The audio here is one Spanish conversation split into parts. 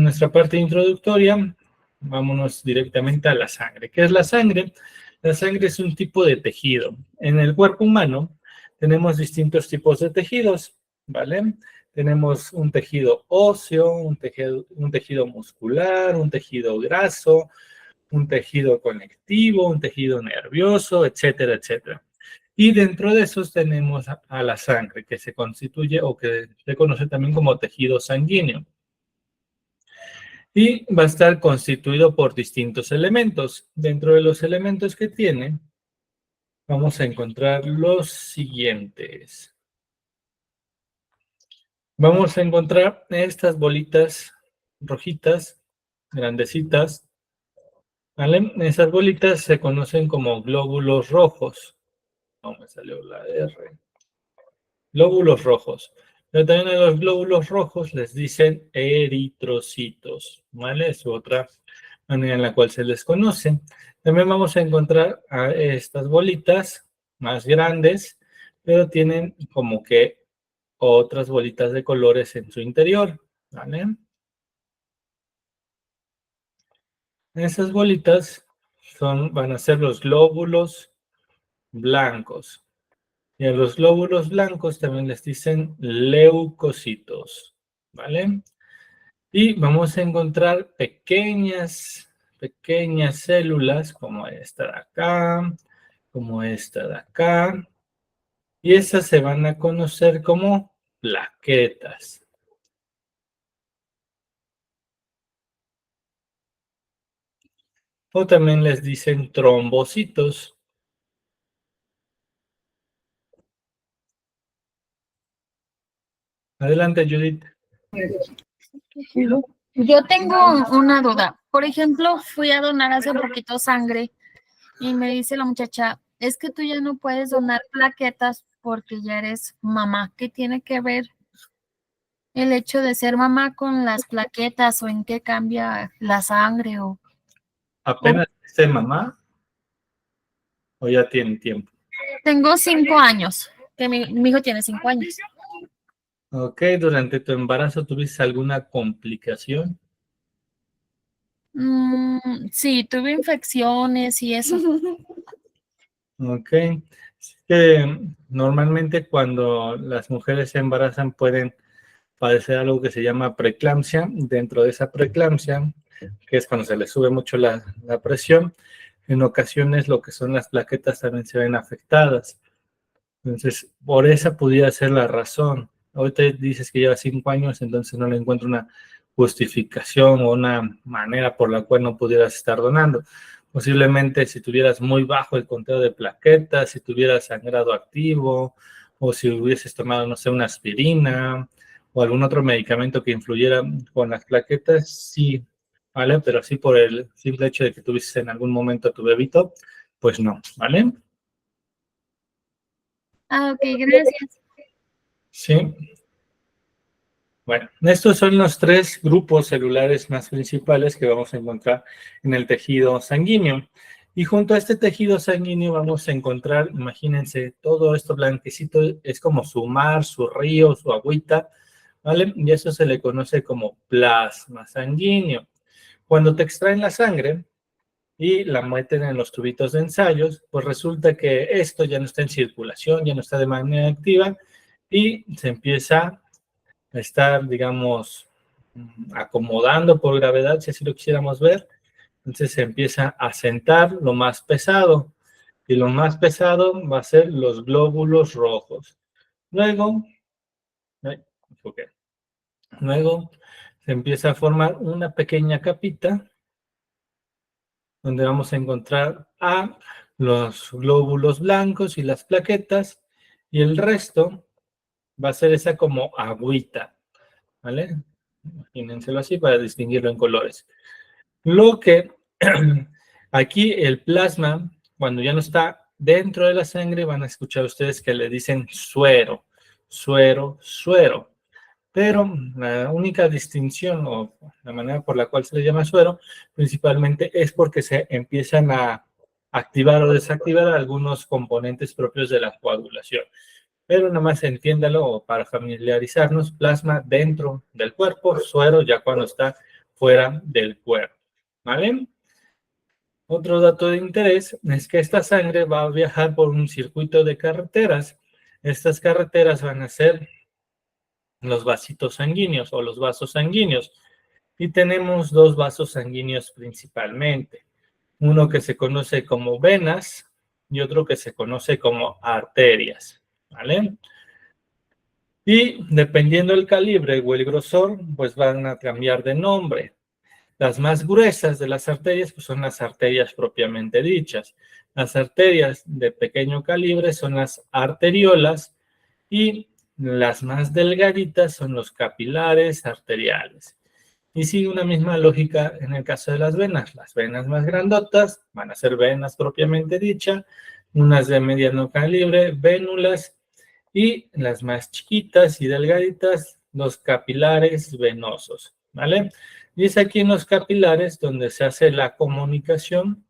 nuestra parte introductoria, vámonos directamente a la sangre. ¿Qué es la sangre? La sangre es un tipo de tejido. En el cuerpo humano tenemos distintos tipos de tejidos, ¿vale? Tenemos un tejido óseo, un tejido muscular, un tejido graso, un tejido conectivo, un tejido nervioso, etcétera, etcétera. Y dentro de esos tenemos a la sangre, que se constituye o que se conoce también como tejido sanguíneo. Y va a estar constituido por distintos elementos. Dentro de los elementos que tiene, vamos a encontrar los siguientes. Vamos a encontrar estas bolitas rojitas, grandecitas, ¿vale? Esas bolitas se conocen como glóbulos rojos. No me salió la R. Glóbulos rojos. Pero también a los glóbulos rojos les dicen eritrocitos, ¿vale? Es otra manera en la cual se les conoce. También vamos a encontrar a estas bolitas más grandes, pero tienen como que otras bolitas de colores en su interior, ¿vale? Esas bolitas van a ser los glóbulos blancos. Y a los glóbulos blancos también les dicen leucocitos, ¿vale? Y vamos a encontrar pequeñas células como esta de acá, como esta de acá. Y esas se van a conocer como plaquetas. O también les dicen trombocitos. Adelante, Judith. Yo tengo una duda. Por ejemplo, fui a donar hace poquito sangre y me dice la muchacha, es que tú ya no puedes donar plaquetas porque ya eres mamá. ¿Qué tiene que ver el hecho de ser mamá con las plaquetas o en qué cambia la sangre? ¿Apenas es mamá o ya tiene tiempo? Tengo 5 años, que mi hijo tiene 5 años. Ok, ¿durante tu embarazo tuviste alguna complicación? Sí, tuve infecciones y eso. Ok. Que normalmente cuando las mujeres se embarazan pueden padecer algo que se llama preeclampsia. Dentro de esa preeclampsia, que es cuando se les sube mucho la presión, en ocasiones lo que son las plaquetas también se ven afectadas. Entonces, por esa pudiera ser la razón. Ahorita dices que lleva 5 años, entonces no le encuentro una justificación o una manera por la cual no pudieras estar donando. Posiblemente si tuvieras muy bajo el conteo de plaquetas, si tuvieras sangrado activo, o si hubieses tomado, no sé, una aspirina o algún otro medicamento que influyera con las plaquetas, sí, ¿vale? Pero sí por el simple hecho de que tuvieses en algún momento tu bebito, pues no, ¿vale? Ah, ok, gracias. Sí. Bueno, estos son los 3 grupos celulares más principales que vamos a encontrar en el tejido sanguíneo. Y junto a este tejido sanguíneo vamos a encontrar, imagínense, todo esto blanquecito es como su mar, su río, su agüita, ¿vale? Y eso se le conoce como plasma sanguíneo. Cuando te extraen la sangre y la meten en los tubitos de ensayos, pues resulta que esto ya no está en circulación, ya no está de manera activa y se empieza estar, digamos, acomodando por gravedad, si así lo quisiéramos ver. Entonces se empieza a sentar lo más pesado, y lo más pesado va a ser los glóbulos rojos. Luego, luego se empieza a formar una pequeña capita, donde vamos a encontrar a los glóbulos blancos y las plaquetas, y el resto va a ser esa como agüita, ¿vale? Imagínenselo así para distinguirlo en colores. Lo que aquí el plasma, cuando ya no está dentro de la sangre, van a escuchar ustedes que le dicen suero, suero, suero. Pero la única distinción o la manera por la cual se le llama suero, principalmente es porque se empiezan a activar o desactivar algunos componentes propios de la coagulación. Pero nada más entiéndalo para familiarizarnos, plasma dentro del cuerpo, suero ya cuando está fuera del cuerpo, ¿vale? Otro dato de interés es que esta sangre va a viajar por un circuito de carreteras. Estas carreteras van a ser los vasitos sanguíneos o los vasos sanguíneos. Y tenemos dos vasos sanguíneos principalmente. Uno que se conoce como venas y otro que se conoce como arterias, ¿vale? Y dependiendo del calibre o el grosor, pues van a cambiar de nombre. Las más gruesas de las arterias pues son las arterias propiamente dichas. Las arterias de pequeño calibre son las arteriolas y las más delgaditas son los capilares arteriales. Y sigue una misma lógica en el caso de las venas. Las venas más grandotas van a ser venas propiamente dichas, unas de mediano calibre, vénulas, y las más chiquitas y delgaditas, los capilares venosos, ¿vale? Y es aquí en los capilares donde se hace la comunicación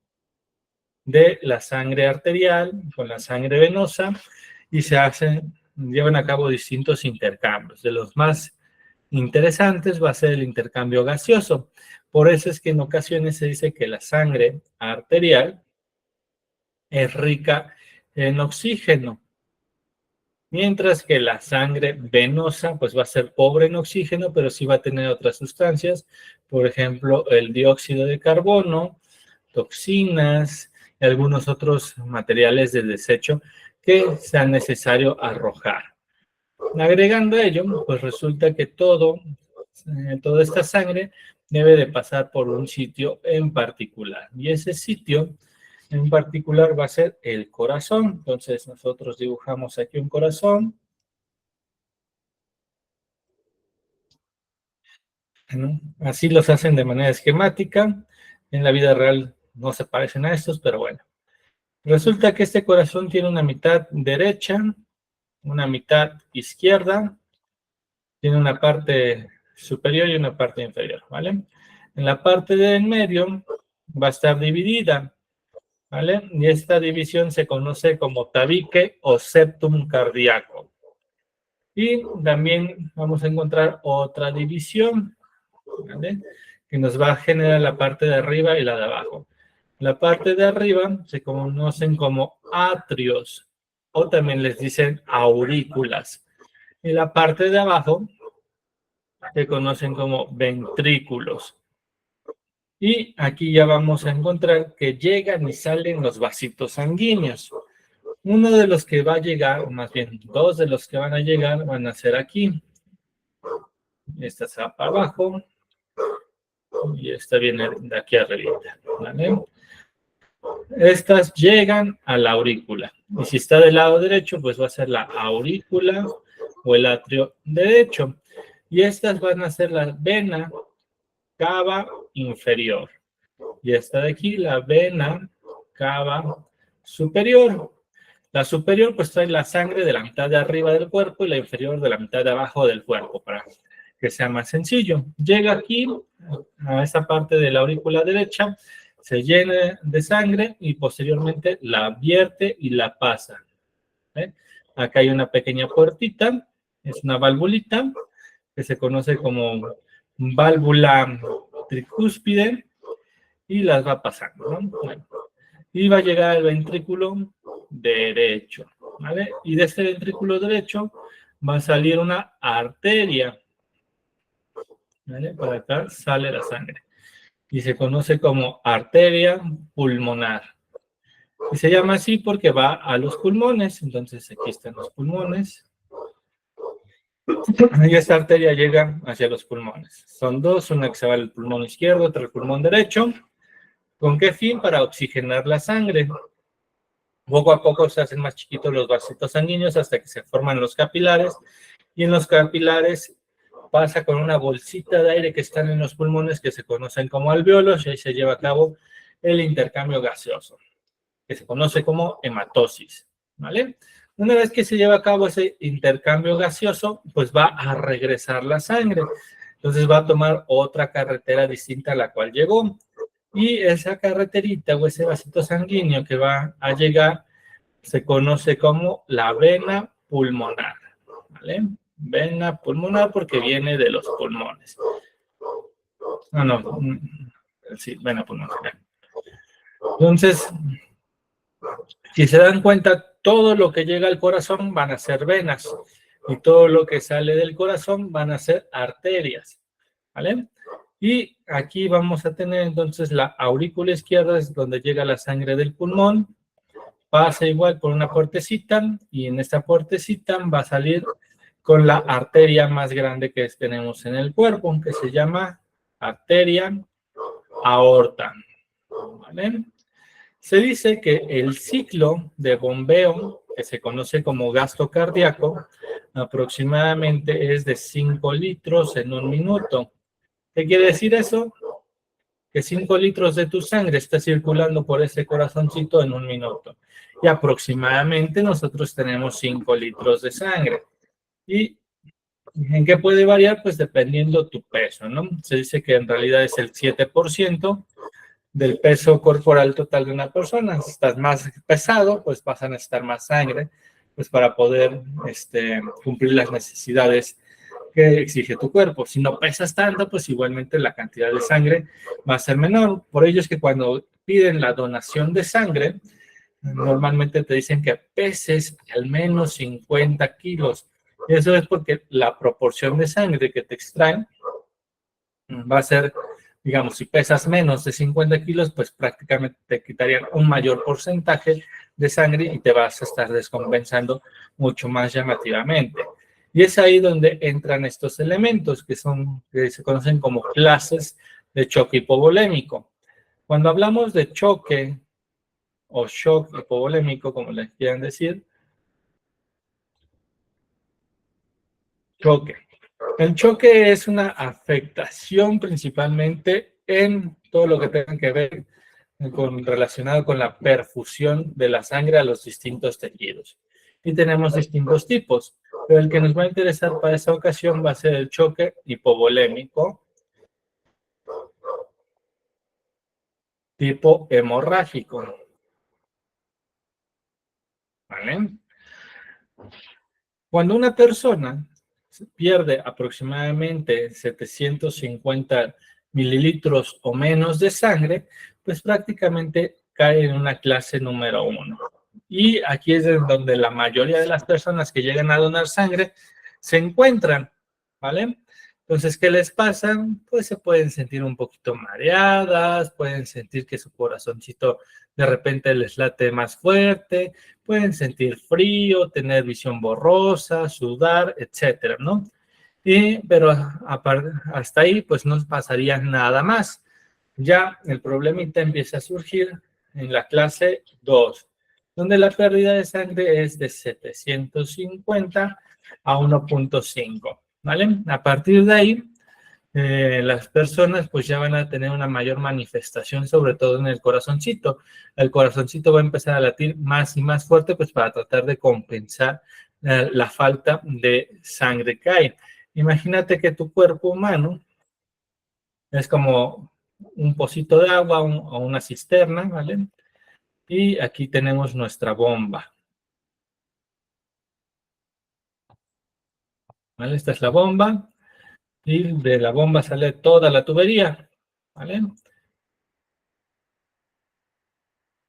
de la sangre arterial con la sangre venosa y llevan a cabo distintos intercambios. De los más interesantes va a ser el intercambio gaseoso. Por eso es que en ocasiones se dice que la sangre arterial es rica en oxígeno, mientras que la sangre venosa pues va a ser pobre en oxígeno, pero sí va a tener otras sustancias, por ejemplo, el dióxido de carbono, toxinas y algunos otros materiales de desecho que sea necesario arrojar. Agregando a ello, pues resulta que toda esta sangre debe de pasar por un sitio en particular. Y ese sitio en particular va a ser el corazón. Entonces nosotros dibujamos aquí un corazón. Bueno, así los hacen de manera esquemática. En la vida real no se parecen a estos, pero bueno. Resulta que este corazón tiene una mitad derecha, una mitad izquierda, tiene una parte superior y una parte inferior, ¿vale? En la parte de en medio va a estar dividida, ¿vale? Y esta división se conoce como tabique o septum cardíaco. Y también vamos a encontrar otra división, ¿vale? Que nos va a generar la parte de arriba y la de abajo. La parte de arriba se conocen como atrios o también les dicen aurículas. Y la parte de abajo se conocen como ventrículos. Y aquí ya vamos a encontrar que llegan y salen los vasitos sanguíneos. Uno de los que va a llegar, o más bien dos de los que van a llegar, van a ser aquí. Esta está para abajo y esta viene de aquí arriba, ¿vale? Estas llegan a la aurícula. Y si está del lado derecho, pues va a ser la aurícula o el atrio derecho. Y estas van a ser la vena cava inferior. Y esta de aquí, la vena cava superior. La superior pues trae la sangre de la mitad de arriba del cuerpo y la inferior de la mitad de abajo del cuerpo, para que sea más sencillo. Llega aquí a esta parte de la aurícula derecha, se llena de sangre y posteriormente la vierte y la pasa. ¿Eh? Acá hay una pequeña puertita, es una valvulita que se conoce como válvula tricúspide y las va pasando, ¿no? Bueno, y va a llegar al ventrículo derecho, ¿vale? Y de este ventrículo derecho va a salir una arteria, ¿vale? Por acá sale la sangre y se conoce como arteria pulmonar. Y se llama así porque va a los pulmones. Entonces aquí están los pulmones. Y esta arteria llega hacia los pulmones. Son dos, una que se va al pulmón izquierdo, otra al pulmón derecho. ¿Con qué fin? Para oxigenar la sangre. Poco a poco se hacen más chiquitos los vasitos sanguíneos hasta que se forman los capilares. Y en los capilares pasa con una bolsita de aire que están en los pulmones que se conocen como alvéolos y ahí se lleva a cabo el intercambio gaseoso, que se conoce como hematosis, ¿vale? Una vez que se lleva a cabo ese intercambio gaseoso, pues va a regresar la sangre. Entonces va a tomar otra carretera distinta a la cual llegó. Y esa carreterita o ese vasito sanguíneo que va a llegar se conoce como la vena pulmonar, ¿vale? Vena pulmonar porque viene de los pulmones. no, sí, vena pulmonar. Entonces, si se dan cuenta, todo lo que llega al corazón van a ser venas y todo lo que sale del corazón van a ser arterias, ¿vale? Y aquí vamos a tener entonces la aurícula izquierda, es donde llega la sangre del pulmón, pasa igual por una puertecita y en esta puertecita va a salir con la arteria más grande que tenemos en el cuerpo, que se llama arteria aorta, ¿vale? Se dice que el ciclo de bombeo, que se conoce como gasto cardíaco, aproximadamente es de 5 litros en un minuto. ¿Qué quiere decir eso? Que 5 litros de tu sangre está circulando por ese corazoncito en un minuto. Y aproximadamente nosotros tenemos 5 litros de sangre. ¿Y en qué puede variar? Pues dependiendo tu peso, ¿no? Se dice que en realidad es el 7% del peso corporal total de una persona. Si estás más pesado, pues vas a necesitar más sangre, pues para poder cumplir las necesidades que exige tu cuerpo. Si no pesas tanto, pues igualmente la cantidad de sangre va a ser menor. Por ello es que cuando piden la donación de sangre, normalmente te dicen que peses al menos 50 kilos. Eso es porque la proporción de sangre que te extraen va a ser, digamos, si pesas menos de 50 kilos, pues prácticamente te quitarían un mayor porcentaje de sangre y te vas a estar descompensando mucho más llamativamente. Y es ahí donde entran estos elementos que se conocen como clases de choque hipovolémico. Cuando hablamos de choque o shock hipovolémico, como les quieran decir, choque. El choque es una afectación principalmente en todo lo que tenga que ver relacionado con la perfusión de la sangre a los distintos tejidos. Y tenemos distintos tipos, pero el que nos va a interesar para esta ocasión va a ser el choque hipovolémico tipo hemorrágico. ¿Vale? Cuando una persona pierde aproximadamente 750 mililitros o menos de sangre, pues prácticamente cae en una clase número 1. Y aquí es donde la mayoría de las personas que llegan a donar sangre se encuentran, ¿vale? Entonces, ¿qué les pasa? Pues se pueden sentir un poquito mareadas, pueden sentir que su corazoncito de repente les late más fuerte, pueden sentir frío, tener visión borrosa, sudar, etcétera, ¿no? Pero hasta ahí, pues no pasaría nada más. Ya el problemita empieza a surgir en la clase 2, donde la pérdida de sangre es de 750 a 1.5, ¿vale? A partir de ahí, las personas pues ya van a tener una mayor manifestación, sobre todo en el corazoncito. El corazoncito va a empezar a latir más y más fuerte, pues para tratar de compensar la falta de sangre que hay. Imagínate que tu cuerpo humano es como un pocito de agua o una cisterna, ¿vale? Y aquí tenemos nuestra bomba, ¿vale? Esta es la bomba y de la bomba sale toda la tubería, ¿vale?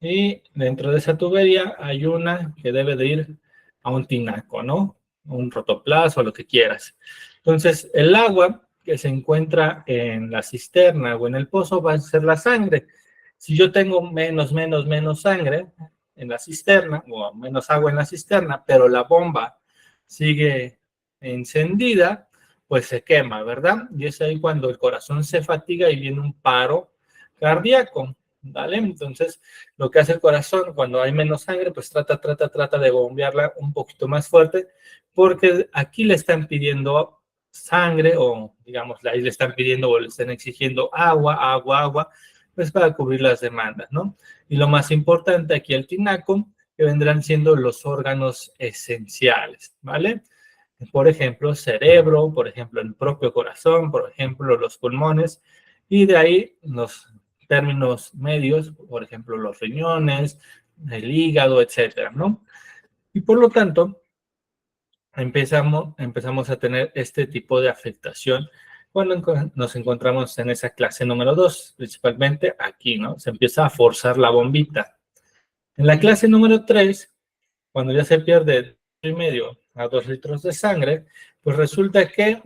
Y dentro de esa tubería hay una que debe de ir a un tinaco, ¿no? Un rotoplas o lo que quieras. Entonces, el agua que se encuentra en la cisterna o en el pozo va a ser la sangre. Si yo tengo menos sangre en la cisterna o menos agua en la cisterna, pero la bomba sigue encendida, pues se quema, ¿verdad? Y es ahí cuando el corazón se fatiga y viene un paro cardíaco, ¿vale? Entonces, lo que hace el corazón cuando hay menos sangre, pues trata de bombearla un poquito más fuerte, porque aquí le están pidiendo sangre o, digamos, ahí le están pidiendo o le están exigiendo agua, pues para cubrir las demandas, ¿no? Y lo más importante aquí el tinaco, que vendrán siendo los órganos esenciales, ¿vale? Por ejemplo, cerebro, por ejemplo, el propio corazón, por ejemplo, los pulmones, y de ahí los términos medios, por ejemplo, los riñones, el hígado, etcétera, ¿no? Y por lo tanto, empezamos a tener este tipo de afectación cuando nos encontramos en esa clase número 2, principalmente aquí, ¿no? Se empieza a forzar la bombita. En la clase número 3, cuando ya se pierde 1,5 a 2 litros de sangre, pues resulta que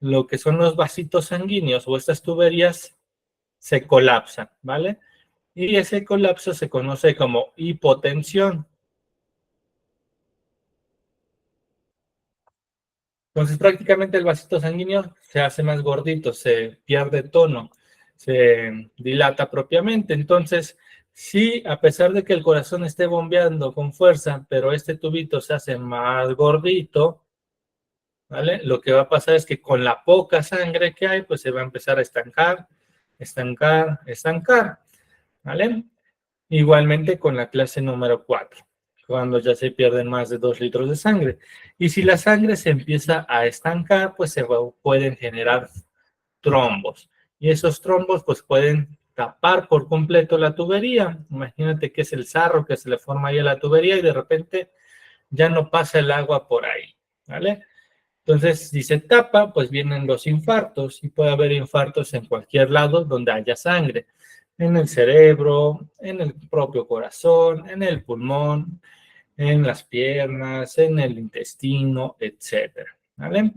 lo que son los vasitos sanguíneos o estas tuberías se colapsan, ¿vale? Y ese colapso se conoce como hipotensión. Entonces prácticamente el vasito sanguíneo se hace más gordito, se pierde tono, se dilata propiamente. Entonces, sí, a pesar de que el corazón esté bombeando con fuerza, pero este tubito se hace más gordito, ¿vale? Lo que va a pasar es que con la poca sangre que hay, pues se va a empezar a estancar, estancar, estancar, ¿vale? Igualmente con la clase número 4, cuando ya se pierden más de 2 litros de sangre. Y si la sangre se empieza a estancar, pues se pueden generar trombos. Y esos trombos pues pueden tapar por completo la tubería. Imagínate que es el sarro que se le forma ahí a la tubería y de repente ya no pasa el agua por ahí, ¿vale? Entonces, si se tapa, pues vienen los infartos y puede haber infartos en cualquier lado donde haya sangre, en el cerebro, en el propio corazón, en el pulmón, en las piernas, en el intestino, etcétera, ¿vale?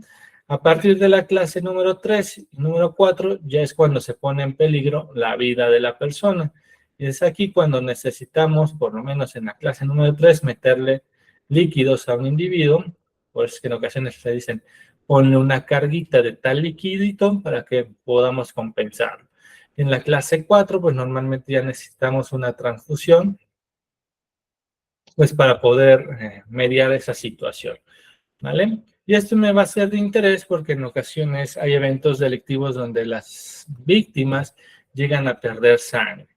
A partir de la clase número 3 y número 4 ya es cuando se pone en peligro la vida de la persona. Y es aquí cuando necesitamos, por lo menos en la clase número 3, meterle líquidos a un individuo. Por eso es que en ocasiones se dicen, ponle una carguita de tal liquidito para que podamos compensarlo. En la clase 4, pues normalmente ya necesitamos una transfusión, pues para poder mediar esa situación, ¿vale? Y esto me va a ser de interés porque en ocasiones hay eventos delictivos donde las víctimas llegan a perder sangre.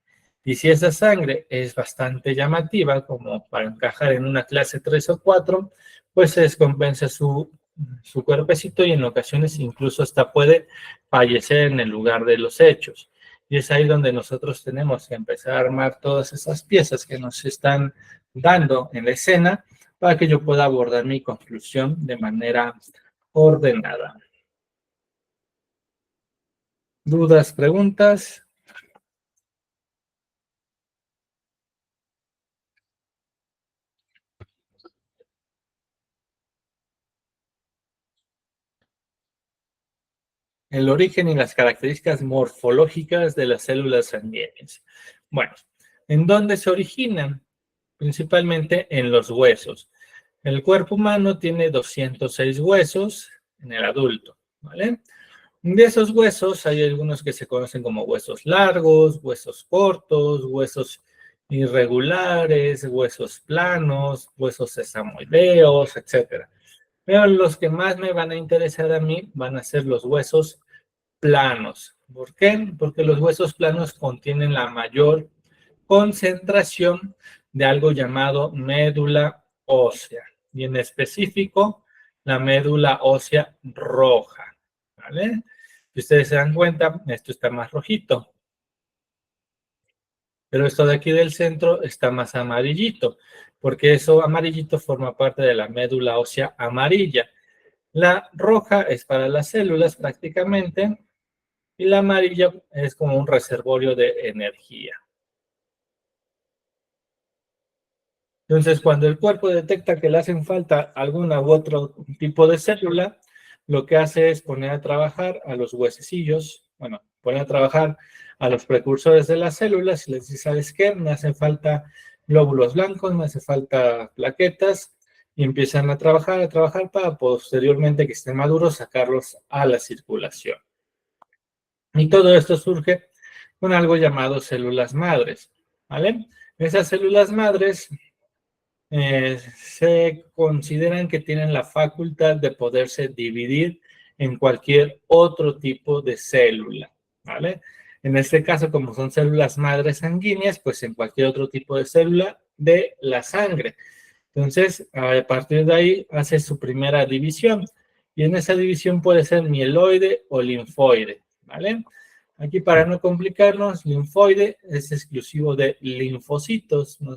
Y si esa sangre es bastante llamativa, como para encajar en una clase 3 o 4, pues se descompensa su cuerpecito y en ocasiones incluso hasta puede fallecer en el lugar de los hechos. Y es ahí donde nosotros tenemos que empezar a armar todas esas piezas que nos están dando en la escena para que yo pueda abordar mi conclusión de manera ordenada. ¿Dudas, preguntas? El origen y las características morfológicas de las células sanguíneas. Bueno, ¿en dónde se originan? Principalmente en los huesos. El cuerpo humano tiene 206 huesos en el adulto, ¿vale? De esos huesos hay algunos que se conocen como huesos largos, huesos cortos, huesos irregulares, huesos planos, huesos sesamoideos, etc. Pero los que más me van a interesar a mí van a ser los huesos planos. ¿Por qué? Porque los huesos planos contienen la mayor concentración de algo llamado médula ósea, y en específico la médula ósea roja, ¿vale? Si ustedes se dan cuenta, esto está más rojito, pero esto de aquí del centro está más amarillito, porque eso amarillito forma parte de la médula ósea amarilla. La roja es para las células prácticamente, y la amarilla es como un reservorio de energía. Entonces, cuando el cuerpo detecta que le hacen falta alguna u otro tipo de célula, lo que hace es poner a trabajar a los huesecillos, bueno, poner a trabajar a los precursores de las células y les dice, ¿sabes qué? Me hacen falta glóbulos blancos, me hace falta plaquetas, y empiezan a trabajar para posteriormente que estén maduros sacarlos a la circulación. Y todo esto surge con algo llamado células madres, ¿vale? Esas células madres se consideran que tienen la facultad de poderse dividir en cualquier otro tipo de célula, ¿vale? En este caso, como son células madres sanguíneas, pues en cualquier otro tipo de célula de la sangre. Entonces, a partir de ahí hace su primera división, y en esa división puede ser mieloide o linfoide, ¿vale? Aquí, para no complicarnos, linfoide es exclusivo de linfocitos, ¿no?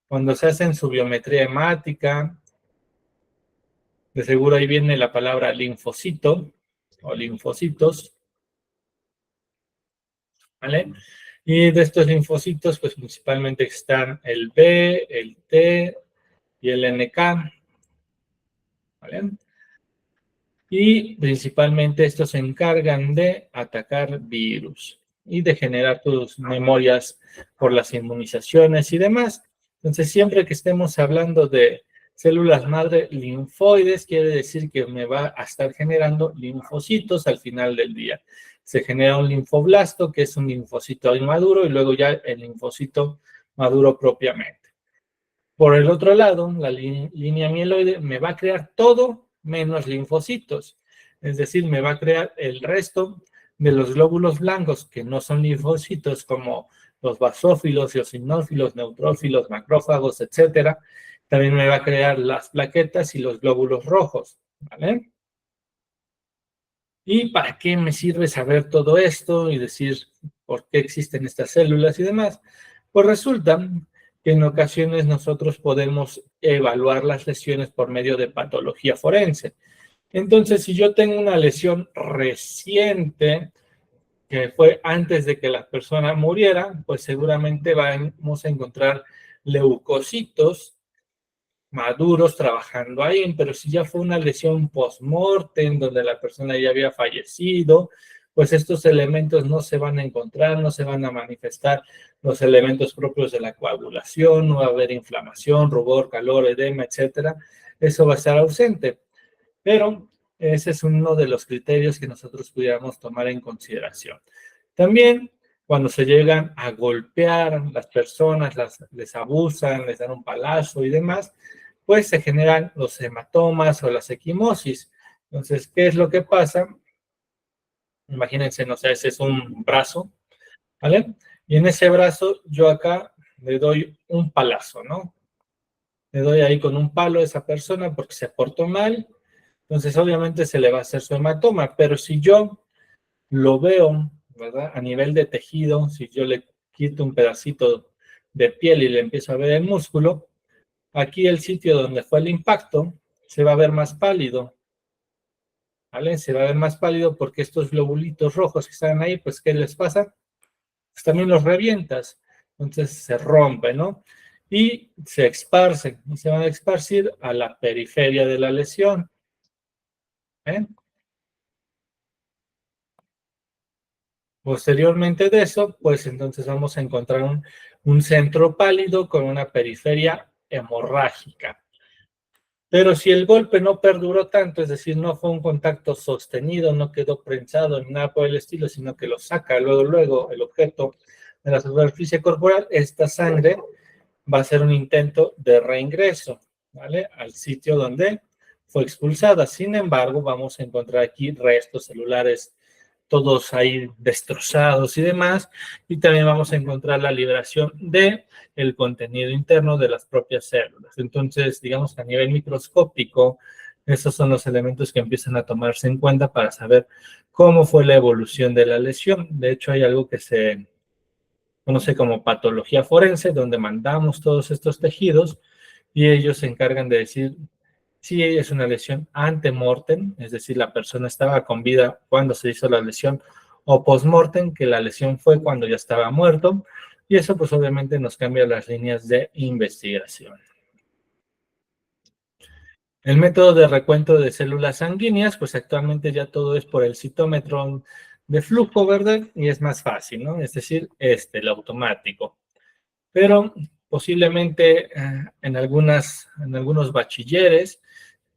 Cuando se hacen su biometría hemática, de seguro ahí viene la palabra linfocito, o linfocitos, ¿vale? Y de estos linfocitos, pues principalmente están el B, el T y el NK, ¿vale? Y principalmente estos se encargan de atacar virus y de generar tus memorias por las inmunizaciones y demás. Entonces, siempre que estemos hablando de células madre linfoides, quiere decir que me va a estar generando linfocitos al final del día. Se genera un linfoblasto, que es un linfocito inmaduro, y luego ya el linfocito maduro propiamente. Por el otro lado, la línea mieloide me va a crear todo menos linfocitos. Es decir, me va a crear el resto de los glóbulos blancos, que no son linfocitos, como los basófilos, eosinófilos, neutrófilos, macrófagos, etcétera. También me va a crear las plaquetas y los glóbulos rojos, ¿vale? ¿Y para qué me sirve saber todo esto y decir por qué existen estas células y demás? Pues resulta que en ocasiones nosotros podemos evaluar las lesiones por medio de patología forense. Entonces, si yo tengo una lesión reciente, que fue antes de que la persona muriera, pues seguramente vamos a encontrar leucocitos maduros trabajando ahí, pero si ya fue una lesión post-mortem, donde la persona ya había fallecido, pues estos elementos no se van a encontrar, no se van a manifestar los elementos propios de la coagulación, no va a haber inflamación, rubor, calor, edema, etcétera. Eso va a estar ausente. Pero ese es uno de los criterios que nosotros pudiéramos tomar en consideración. También, cuando se llegan a golpear las personas, les abusan, les dan un palazo y demás, pues se generan los hematomas o las equimosis. Entonces, ¿qué es lo que pasa? Imagínense, no sé, ese es un brazo, ¿vale? Y en ese brazo yo acá le doy un palazo, ¿no? Le doy ahí con un palo a esa persona porque se portó mal. Entonces, obviamente se le va a hacer su hematoma, pero si yo lo veo, ¿verdad? A nivel de tejido, si yo le quito un pedacito de piel y le empiezo a ver el músculo, aquí el sitio donde fue el impacto se va a ver más pálido, ¿vale? Se va a ver más pálido porque estos globulitos rojos que están ahí, pues, ¿qué les pasa? Pues también los revientas, entonces se rompe, ¿no? Y se esparcen, y se van a esparcir a la periferia de la lesión, ¿eh? Posteriormente de eso, pues entonces vamos a encontrar un centro pálido con una periferia hemorrágica. Pero si el golpe no perduró tanto, es decir, no fue un contacto sostenido, no quedó prensado ni nada por el estilo, sino que lo saca luego el objeto de la superficie corporal, esta sangre va a ser un intento de reingreso, ¿vale? Al sitio donde fue expulsada. Sin embargo, vamos a encontrar aquí restos celulares todos ahí destrozados y demás, y también vamos a encontrar la liberación de el contenido interno de las propias células. Entonces, digamos que a nivel microscópico, esos son los elementos que empiezan a tomarse en cuenta para saber cómo fue la evolución de la lesión. De hecho, hay algo que se conoce como patología forense, donde mandamos todos estos tejidos y ellos se encargan de decir si es una lesión ante-mortem, es decir, la persona estaba con vida cuando se hizo la lesión, o post-mortem, que la lesión fue cuando ya estaba muerto, y eso pues obviamente nos cambia las líneas de investigación. El método de recuento de células sanguíneas, pues actualmente ya todo es por el citómetro de flujo, ¿verdad? Y es más fácil, ¿no? Es decir, el automático. Pero posiblemente en algunos bachilleres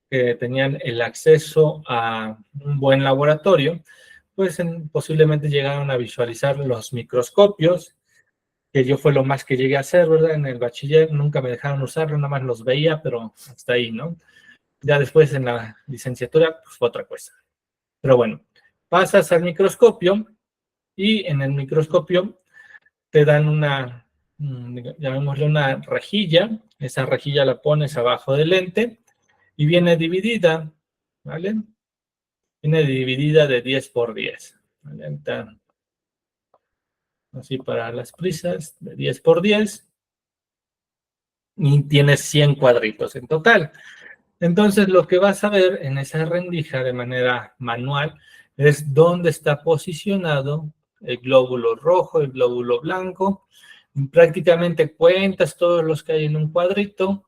que tenían el acceso a un buen laboratorio, pues posiblemente llegaron a visualizar los microscopios, que yo fue lo más que llegué a hacer, ¿verdad? En el bachiller nunca me dejaron usarlo, nada más los veía, pero hasta ahí, ¿no? Ya después en la licenciatura, pues fue otra cosa. Pero bueno, pasas al microscopio y en el microscopio te dan una, llamémosle una rejilla, esa rejilla la pones abajo del lente y viene dividida, ¿vale? Viene dividida de 10 por 10, ¿vale? Así para las prisas, de 10 por 10, y tienes 100 cuadritos en total. Entonces, lo que vas a ver en esa rendija de manera manual es dónde está posicionado el glóbulo rojo, el glóbulo blanco. Prácticamente cuentas todos los que hay en un cuadrito,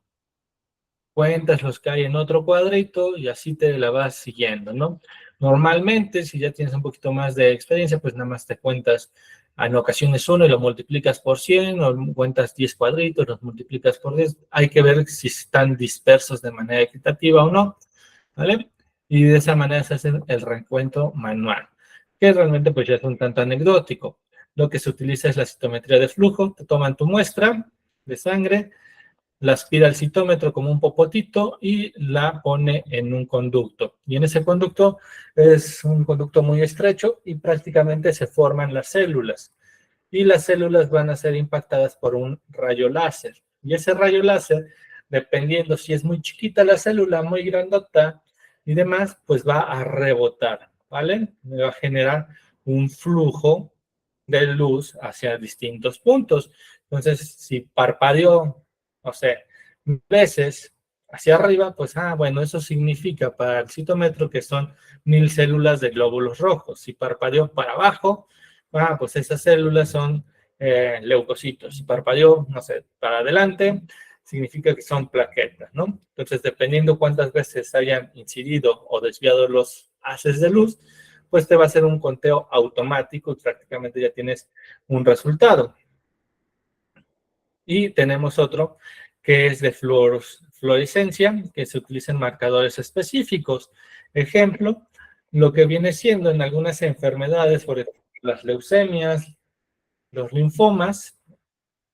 cuentas los que hay en otro cuadrito y así te la vas siguiendo, ¿no? Normalmente, si ya tienes un poquito más de experiencia, pues nada más te cuentas en ocasiones uno y lo multiplicas por 100, o cuentas 10 cuadritos, los multiplicas por 10. Hay que ver si están dispersos de manera equitativa o no, ¿vale? Y de esa manera se hace el recuento manual, que realmente pues ya es un tanto anecdótico. Lo que se utiliza es la citometría de flujo. Te toman tu muestra de sangre, la aspira al citómetro como un popotito y la pone en un conducto. Y en ese conducto es un conducto muy estrecho y prácticamente se forman las células. Y las células van a ser impactadas por un rayo láser. Y ese rayo láser, dependiendo si es muy chiquita la célula, muy grandota y demás, pues va a rebotar, ¿vale? Va a generar un flujo de luz hacia distintos puntos. Entonces, si parpadeó, no sé, veces hacia arriba, pues, bueno, eso significa para el citómetro que son 1000 células de glóbulos rojos. Si parpadeó para abajo, pues esas células son leucocitos. Si parpadeó, no sé, para adelante, significa que son plaquetas, ¿no? Entonces, dependiendo cuántas veces hayan incidido o desviado los haces de luz, pues te va a hacer un conteo automático y prácticamente ya tienes un resultado. Y tenemos otro que es de fluorescencia, que se utilizan marcadores específicos. Ejemplo, lo que viene siendo en algunas enfermedades, por ejemplo, las leucemias, los linfomas,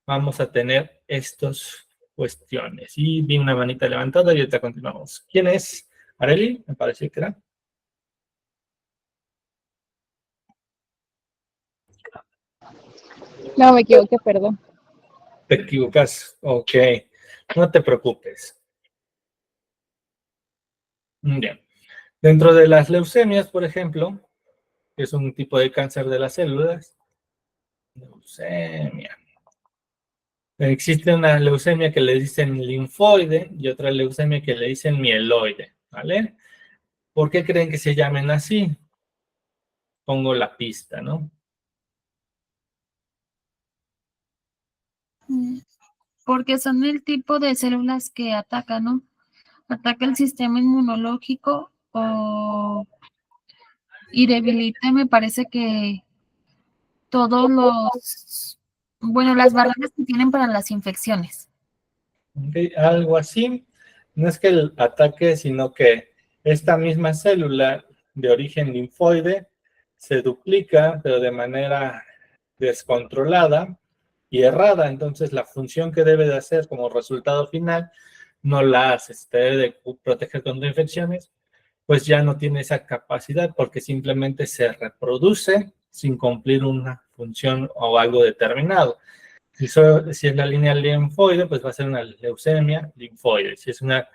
vamos a tener estas cuestiones. Y vi una manita levantada y ahorita continuamos. ¿Quién es? Areli, me pareció que era. No, me equivoqué, perdón. Te equivocas. Ok, no te preocupes. Bien. Dentro de las leucemias, por ejemplo, que es un tipo de cáncer de las células, leucemia. Existe una leucemia que le dicen linfoide y otra leucemia que le dicen mieloide, ¿vale? ¿Por qué creen que se llamen así? Pongo la pista, ¿no? Porque son el tipo de células que atacan, ¿no? Ataca el sistema inmunológico y debilita, me parece que todos las barreras que tienen para las infecciones. Okay, algo así. No es que el ataque, sino que esta misma célula de origen linfoide se duplica, pero de manera descontrolada y errada. Entonces, la función que debe de hacer como resultado final no la hace. Se debe de proteger contra infecciones, pues ya no tiene esa capacidad porque simplemente se reproduce sin cumplir una función o algo determinado. Si es la línea linfoide, pues va a ser una leucemia linfoide. Si es una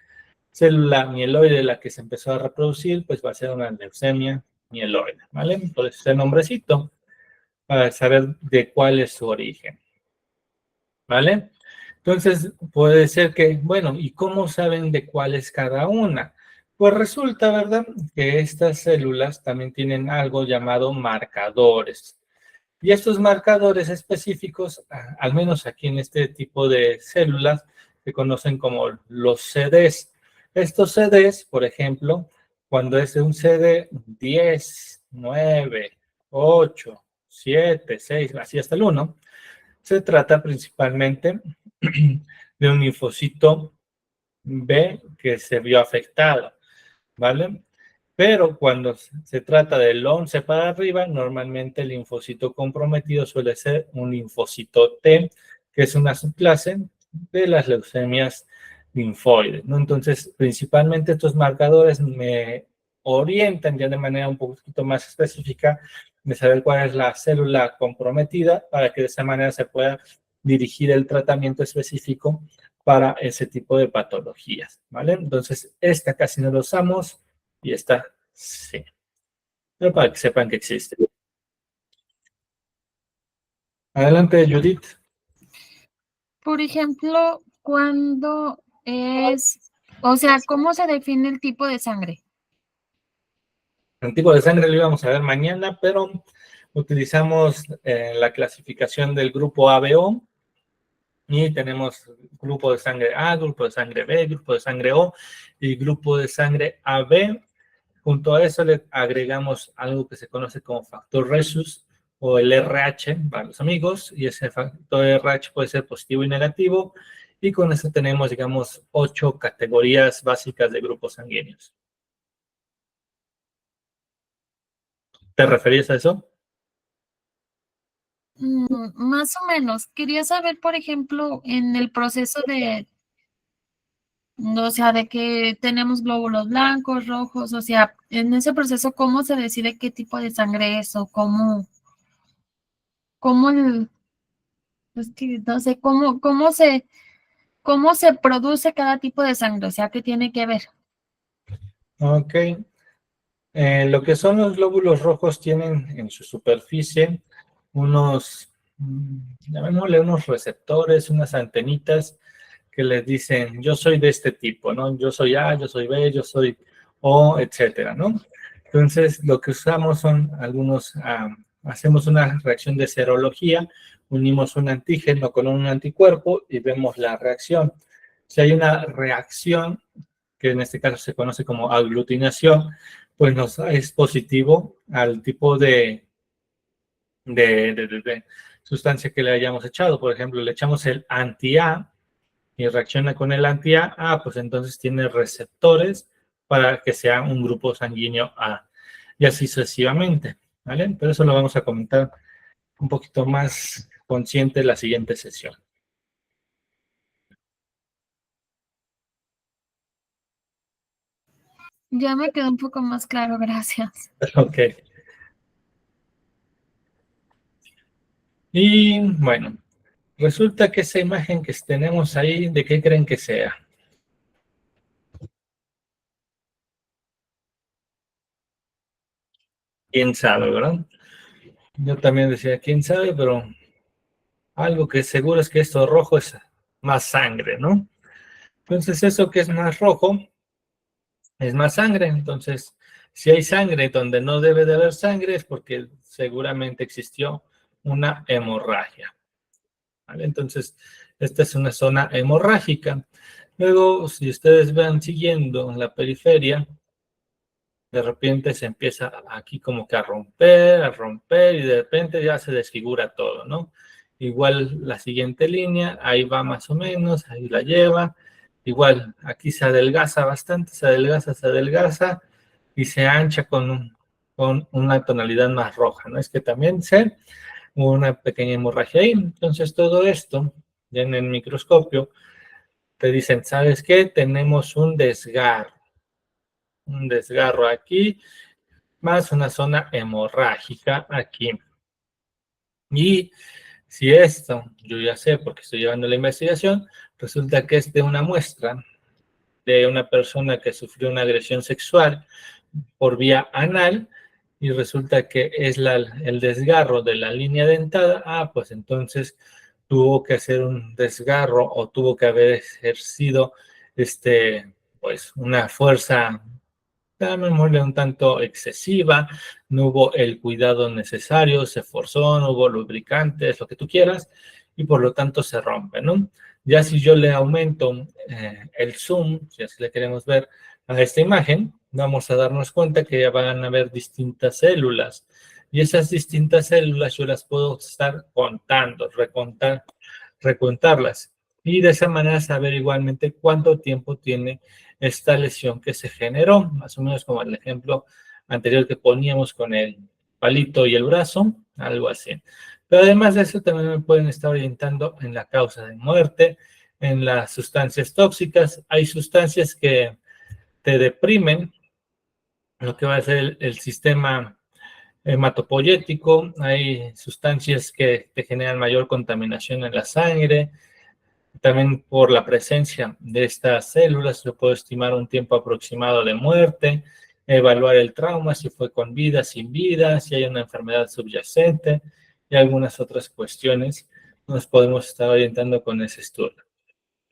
célula mieloide la que se empezó a reproducir, pues va a ser una leucemia mieloide, ¿vale? Por eso ese nombrecito, para saber de cuál es su origen, ¿vale? Entonces, puede ser que, bueno, ¿y cómo saben de cuál es cada una? Pues resulta, ¿verdad?, que estas células también tienen algo llamado marcadores. Y estos marcadores específicos, al menos aquí en este tipo de células, se conocen como los CDs. Estos CDs, por ejemplo, cuando es un CD 10, 9, 8, 7, 6, así hasta el 1, se trata principalmente de un linfocito B que se vio afectado, ¿vale? Pero cuando se trata del 11 para arriba, normalmente el linfocito comprometido suele ser un linfocito T, que es una subclase de las leucemias linfoides, ¿no? Entonces, principalmente estos marcadores me orientan ya de manera un poquito más específica de saber cuál es la célula comprometida para que de esa manera se pueda dirigir el tratamiento específico para ese tipo de patologías, ¿vale? Entonces, esta casi no lo usamos y esta sí. Pero para que sepan que existe. Adelante, Judith. Por ejemplo, cuando es, o sea, ¿cómo se define el tipo de sangre? El tipo de sangre lo íbamos a ver mañana, pero utilizamos la clasificación del grupo ABO y tenemos grupo de sangre A, grupo de sangre B, grupo de sangre O y grupo de sangre AB. Junto a eso le agregamos algo que se conoce como factor Rhesus o el RH para los amigos, y ese factor RH puede ser positivo y negativo, y con eso tenemos, digamos, 8 categorías básicas de grupos sanguíneos. ¿Te referías a eso? Más o menos. Quería saber, por ejemplo, en el proceso de, o sea, de que tenemos glóbulos blancos, rojos, o sea, en ese proceso, ¿cómo se decide qué tipo de sangre es o cómo es que no sé, cómo se produce cada tipo de sangre? O sea, ¿qué tiene que ver? Ok. Lo que son los glóbulos rojos tienen en su superficie unos, llamémosle unos receptores, unas antenitas que les dicen, yo soy de este tipo, ¿no? Yo soy A, yo soy B, yo soy O, etcétera, ¿no? Entonces, lo que usamos son hacemos una reacción de serología, unimos un antígeno con un anticuerpo y vemos la reacción. Si hay una reacción, que en este caso se conoce como aglutinación, pues es positivo al tipo de sustancia que le hayamos echado. Por ejemplo, le echamos el anti-A y reacciona con el anti-A, pues entonces tiene receptores para que sea un grupo sanguíneo A, y así sucesivamente, ¿vale? Pero eso lo vamos a comentar un poquito más consciente en la siguiente sesión. Ya me quedó un poco más claro, gracias. Ok. Y bueno, resulta que esa imagen que tenemos ahí, ¿de qué creen que sea? ¿Quién sabe, verdad? Yo también decía, ¿quién sabe? Pero algo que seguro es que esto rojo es más sangre, ¿no? Entonces, eso que es más rojo es más sangre. Entonces, si hay sangre donde no debe de haber sangre, es porque seguramente existió una hemorragia, ¿vale? Entonces, esta es una zona hemorrágica. Luego, si ustedes van siguiendo en la periferia, de repente se empieza aquí como que a romper, y de repente ya se desfigura todo, ¿no? Igual la siguiente línea, ahí va más o menos, ahí la lleva. Igual, aquí se adelgaza bastante, se adelgaza y se ancha con una tonalidad más roja, ¿no? Es que también se una pequeña hemorragia ahí. Entonces todo esto, ya en el microscopio, te dicen, ¿sabes qué? Tenemos un desgarro aquí, más una zona hemorrágica aquí. Y si esto, yo ya sé porque estoy llevando la investigación, resulta que es de una muestra de una persona que sufrió una agresión sexual por vía anal, y resulta que es el desgarro de la línea dentada, pues entonces tuvo que hacer un desgarro o tuvo que haber ejercido pues una fuerza, llamémosle un tanto excesiva, no hubo el cuidado necesario, se forzó, no hubo lubricantes, lo que tú quieras, y por lo tanto se rompe, ¿no? Ya si yo le aumento el zoom, si así le queremos ver a esta imagen, vamos a darnos cuenta que ya van a haber distintas células, y esas distintas células yo las puedo estar contando, recontarlas, y de esa manera saber igualmente cuánto tiempo tiene esta lesión que se generó, más o menos como el ejemplo anterior que poníamos con el palito y el brazo, algo así. Pero además de eso, también me pueden estar orientando en la causa de muerte, en las sustancias tóxicas. Hay sustancias que te deprimen, lo que va a ser el sistema hematopoyético. Hay sustancias que te generan mayor contaminación en la sangre. También por la presencia de estas células se puede estimar un tiempo aproximado de muerte, evaluar el trauma, si fue con vida, sin vida, si hay una enfermedad subyacente y algunas otras cuestiones. Nos podemos estar orientando con ese estudio.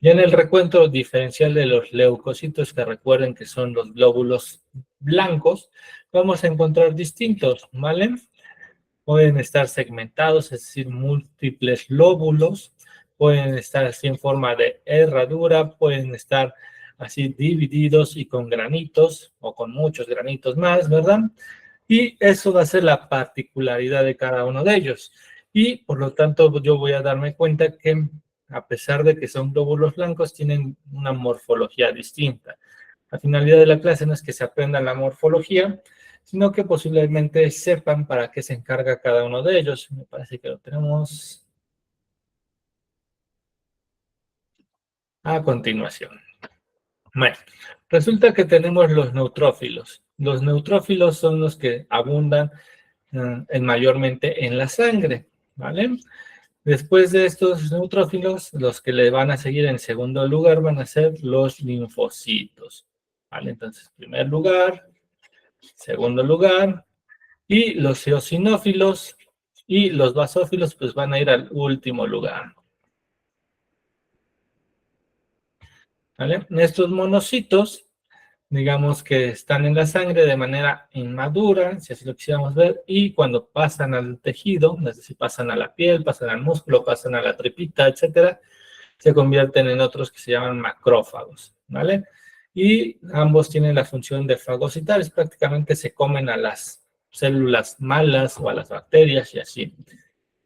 Ya en el recuento diferencial de los leucocitos, que recuerden que son los glóbulos blancos, vamos a encontrar distintos, ¿vale? Pueden estar segmentados, es decir, múltiples lóbulos, pueden estar así en forma de herradura, pueden estar así divididos y con granitos o con muchos granitos más, ¿verdad? Y eso va a ser la particularidad de cada uno de ellos. Y por lo tanto yo voy a darme cuenta que a pesar de que son glóbulos blancos, tienen una morfología distinta. La finalidad de la clase no es que se aprenda la morfología, sino que posiblemente sepan para qué se encarga cada uno de ellos. Me parece que lo tenemos a continuación. Bueno, resulta que tenemos los neutrófilos. Los neutrófilos son los que abundan mayormente en la sangre, ¿vale? Después de estos neutrófilos, los que le van a seguir en segundo lugar van a ser los linfocitos, ¿vale? Entonces, primer lugar, segundo lugar, y los eosinófilos y los basófilos pues van a ir al último lugar, ¿vale? Estos monocitos, digamos que están en la sangre de manera inmadura, si así lo quisiéramos ver, y cuando pasan al tejido, es decir, pasan a la piel, pasan al músculo, pasan a la tripita, etcétera, se convierten en otros que se llaman macrófagos, ¿vale? Y ambos tienen la función de fagocitar, es prácticamente se comen a las células malas o a las bacterias y así,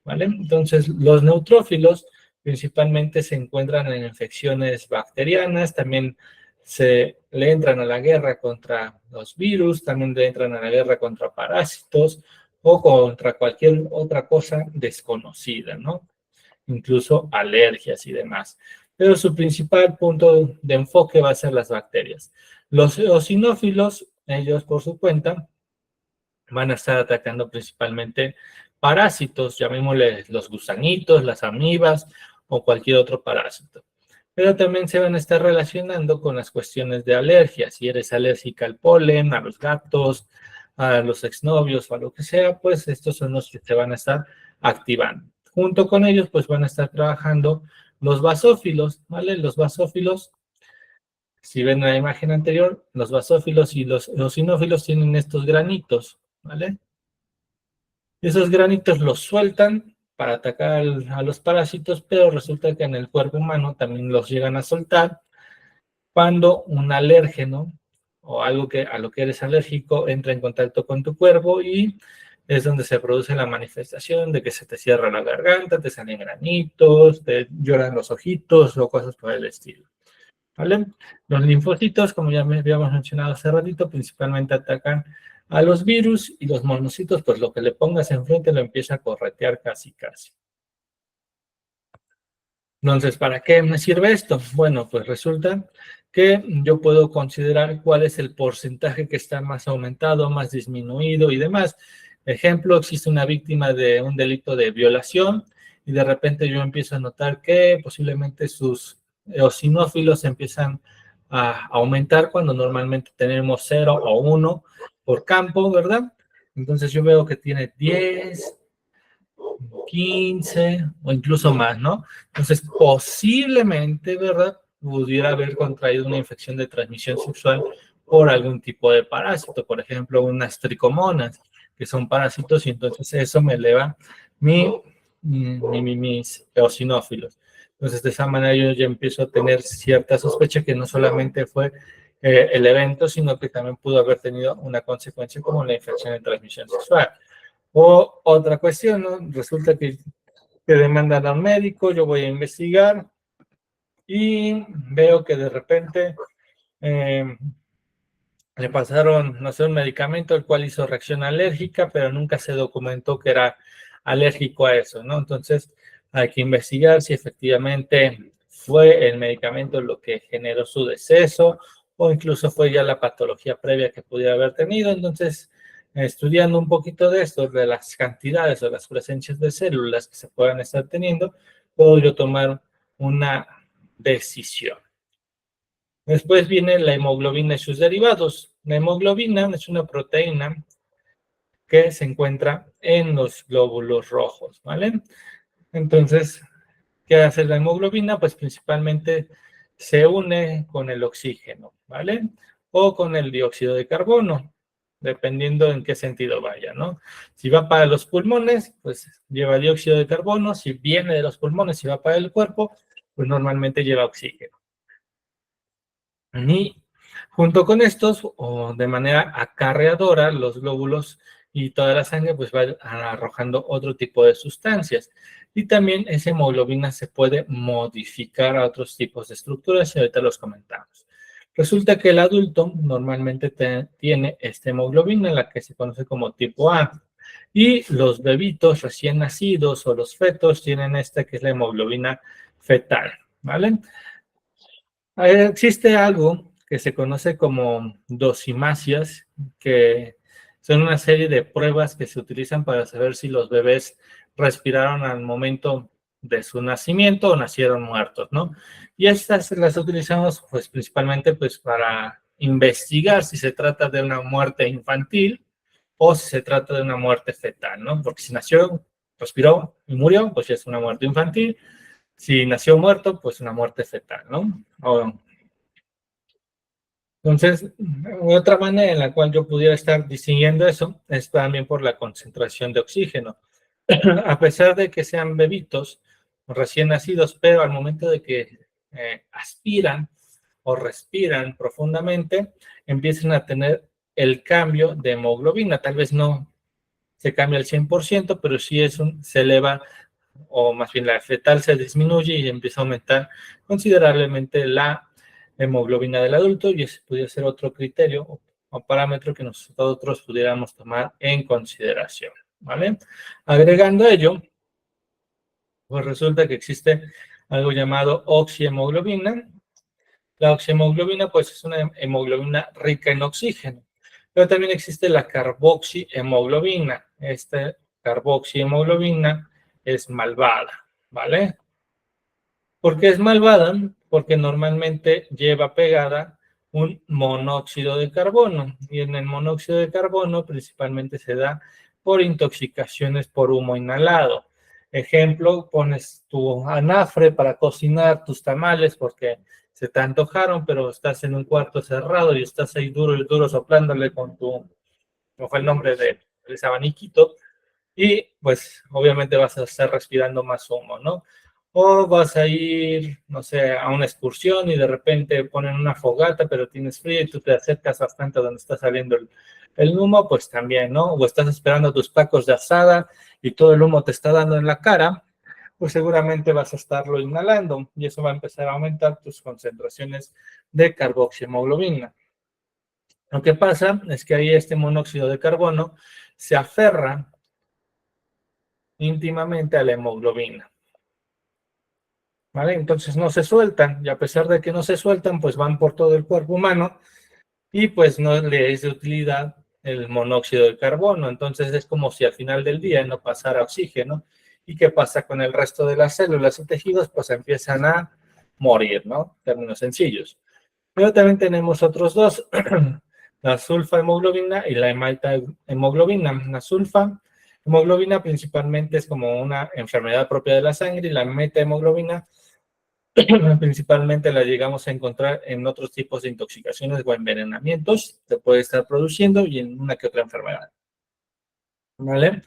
¿vale? Entonces, los neutrófilos principalmente se encuentran en infecciones bacterianas, también se le entran a la guerra contra los virus, también le entran a la guerra contra parásitos o contra cualquier otra cosa desconocida, ¿no? Incluso alergias y demás. Pero su principal punto de enfoque va a ser las bacterias. Los eosinófilos, ellos por su cuenta, van a estar atacando principalmente parásitos, llamémosle los gusanitos, las amibas o cualquier otro parásito. Pero también se van a estar relacionando con las cuestiones de alergia. Si eres alérgica al polen, a los gatos, a los exnovios o a lo que sea, pues estos son los que se van a estar activando. Junto con ellos, pues van a estar trabajando los basófilos, ¿vale? Los basófilos, si ven la imagen anterior, los basófilos y los eosinófilos tienen estos granitos, ¿vale? Esos granitos los sueltan para atacar a los parásitos, pero resulta que en el cuerpo humano también los llegan a soltar cuando un alérgeno o algo que a lo que eres alérgico entra en contacto con tu cuerpo y es donde se produce la manifestación de que se te cierra la garganta, te salen granitos, te lloran los ojitos o cosas por el estilo, ¿vale? Los linfocitos, como ya habíamos mencionado hace ratito, principalmente atacan a los virus y los monocitos, pues lo que le pongas enfrente lo empieza a corretear casi. Entonces, ¿para qué me sirve esto? Bueno, pues resulta que yo puedo considerar cuál es el porcentaje que está más aumentado, más disminuido y demás. Ejemplo, existe una víctima de un delito de violación y de repente yo empiezo a notar que posiblemente sus eosinófilos empiezan a aumentar cuando normalmente tenemos 0 o 1 por campo, ¿verdad? Entonces yo veo que tiene 10, 15 o incluso más, ¿no? Entonces, posiblemente, ¿verdad? Pudiera haber contraído una infección de transmisión sexual por algún tipo de parásito, por ejemplo, unas tricomonas, que son parásitos, y entonces eso me eleva mis eosinófilos. Entonces, de esa manera yo ya empiezo a tener cierta sospecha que no solamente fue el evento, sino que también pudo haber tenido una consecuencia como la infección de transmisión sexual. O otra cuestión, ¿no? Resulta que te demandan a un médico, yo voy a investigar y veo que de repente le pasaron, no sé, un medicamento el cual hizo reacción alérgica, pero nunca se documentó que era alérgico a eso, ¿no? Entonces hay que investigar si efectivamente fue el medicamento lo que generó su deceso o incluso fue ya la patología previa que pudiera haber tenido. Entonces, estudiando un poquito de esto, de las cantidades o las presencias de células que se puedan estar teniendo, puedo yo tomar una decisión. Después viene la hemoglobina y sus derivados. La hemoglobina es una proteína que se encuentra en los glóbulos rojos, ¿vale? Entonces, ¿qué hace la hemoglobina? Pues principalmente se une con el oxígeno, ¿vale? o con el dióxido de carbono, dependiendo en qué sentido vaya, ¿no? Si va para los pulmones, pues lleva dióxido de carbono. Si viene de los pulmones, si va para el cuerpo, pues normalmente lleva oxígeno. Y junto con estos, o de manera acarreadora, los glóbulos y toda la sangre pues va arrojando otro tipo de sustancias. Y también esa hemoglobina se puede modificar a otros tipos de estructuras y ahorita los comentamos. Resulta que el adulto normalmente tiene esta hemoglobina, la que se conoce como tipo A. Y los bebitos recién nacidos o los fetos tienen esta que es la hemoglobina fetal, ¿vale? Existe algo que se conoce como dosimasias, que son una serie de pruebas que se utilizan para saber si los bebés respiraron al momento de su nacimiento o nacieron muertos, ¿no? Y estas las utilizamos pues principalmente pues para investigar si se trata de una muerte infantil o si se trata de una muerte fetal, ¿no? Porque si nació, respiró y murió, pues ya es una muerte infantil. Si nació muerto, pues una muerte fetal, ¿no? Entonces, otra manera en la cual yo pudiera estar distinguiendo eso es también por la concentración de oxígeno. A pesar de que sean bebitos recién nacidos, pero al momento de que aspiran o respiran profundamente, empiezan a tener el cambio de hemoglobina. Tal vez no se cambia al 100%, pero sí se eleva, o más bien la fetal se disminuye y empieza a aumentar considerablemente la hemoglobina del adulto, y ese pudiera ser otro criterio o parámetro que nosotros pudiéramos tomar en consideración, ¿vale? Agregando ello, pues resulta que existe algo llamado oxihemoglobina. La oxihemoglobina, pues es una hemoglobina rica en oxígeno, pero también existe la carboxihemoglobina. Esta carboxihemoglobina es malvada, ¿vale? ¿Por qué es malvada? Porque normalmente lleva pegada un monóxido de carbono, y en el monóxido de carbono principalmente se da por intoxicaciones por humo inhalado. Ejemplo, pones tu anafre para cocinar tus tamales porque se te antojaron, pero estás en un cuarto cerrado y estás ahí duro y duro soplándole con ¿cómo fue el nombre de ese abaniquito? Y pues obviamente vas a estar respirando más humo, ¿no? O vas a ir, no sé, a una excursión y de repente ponen una fogata, pero tienes frío y tú te acercas bastante a donde está saliendo el humo, pues también, ¿no? O estás esperando tus tacos de asada y todo el humo te está dando en la cara, pues seguramente vas a estarlo inhalando y eso va a empezar a aumentar tus concentraciones de carboxihemoglobina. Lo que pasa es que ahí este monóxido de carbono se aferra íntimamente a la hemoglobina, ¿vale? Entonces no se sueltan, y a pesar de que no se sueltan, pues van por todo el cuerpo humano y pues no le es de utilidad el monóxido de carbono. Entonces es como si al final del día no pasara oxígeno. ¿Y qué pasa con el resto de las células y tejidos? Pues empiezan a morir, ¿no? En términos sencillos. Pero también tenemos otros dos, la sulfahemoglobina y la hemoglobina. La sulfahemoglobina principalmente es como una enfermedad propia de la sangre, y la metahemoglobina principalmente la llegamos a encontrar en otros tipos de intoxicaciones o envenenamientos, se puede estar produciendo y en una que otra enfermedad, ¿vale?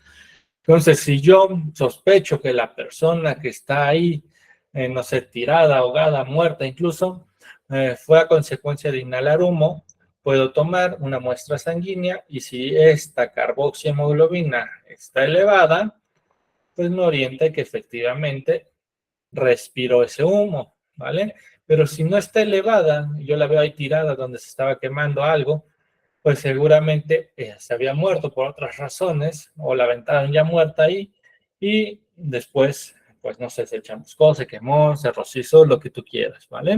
Entonces, si yo sospecho que la persona que está ahí, no sé, tirada, ahogada, muerta incluso, fue a consecuencia de inhalar humo, puedo tomar una muestra sanguínea y si esta carboxihemoglobina está elevada, pues me orienta que efectivamente respiró ese humo, ¿vale? Pero si no está elevada, yo la veo ahí tirada donde se estaba quemando algo, pues seguramente se había muerto por otras razones, o la aventaron ya muerta ahí, y después, pues no sé, se chamuscó, se quemó, se rocizó, lo que tú quieras, ¿vale?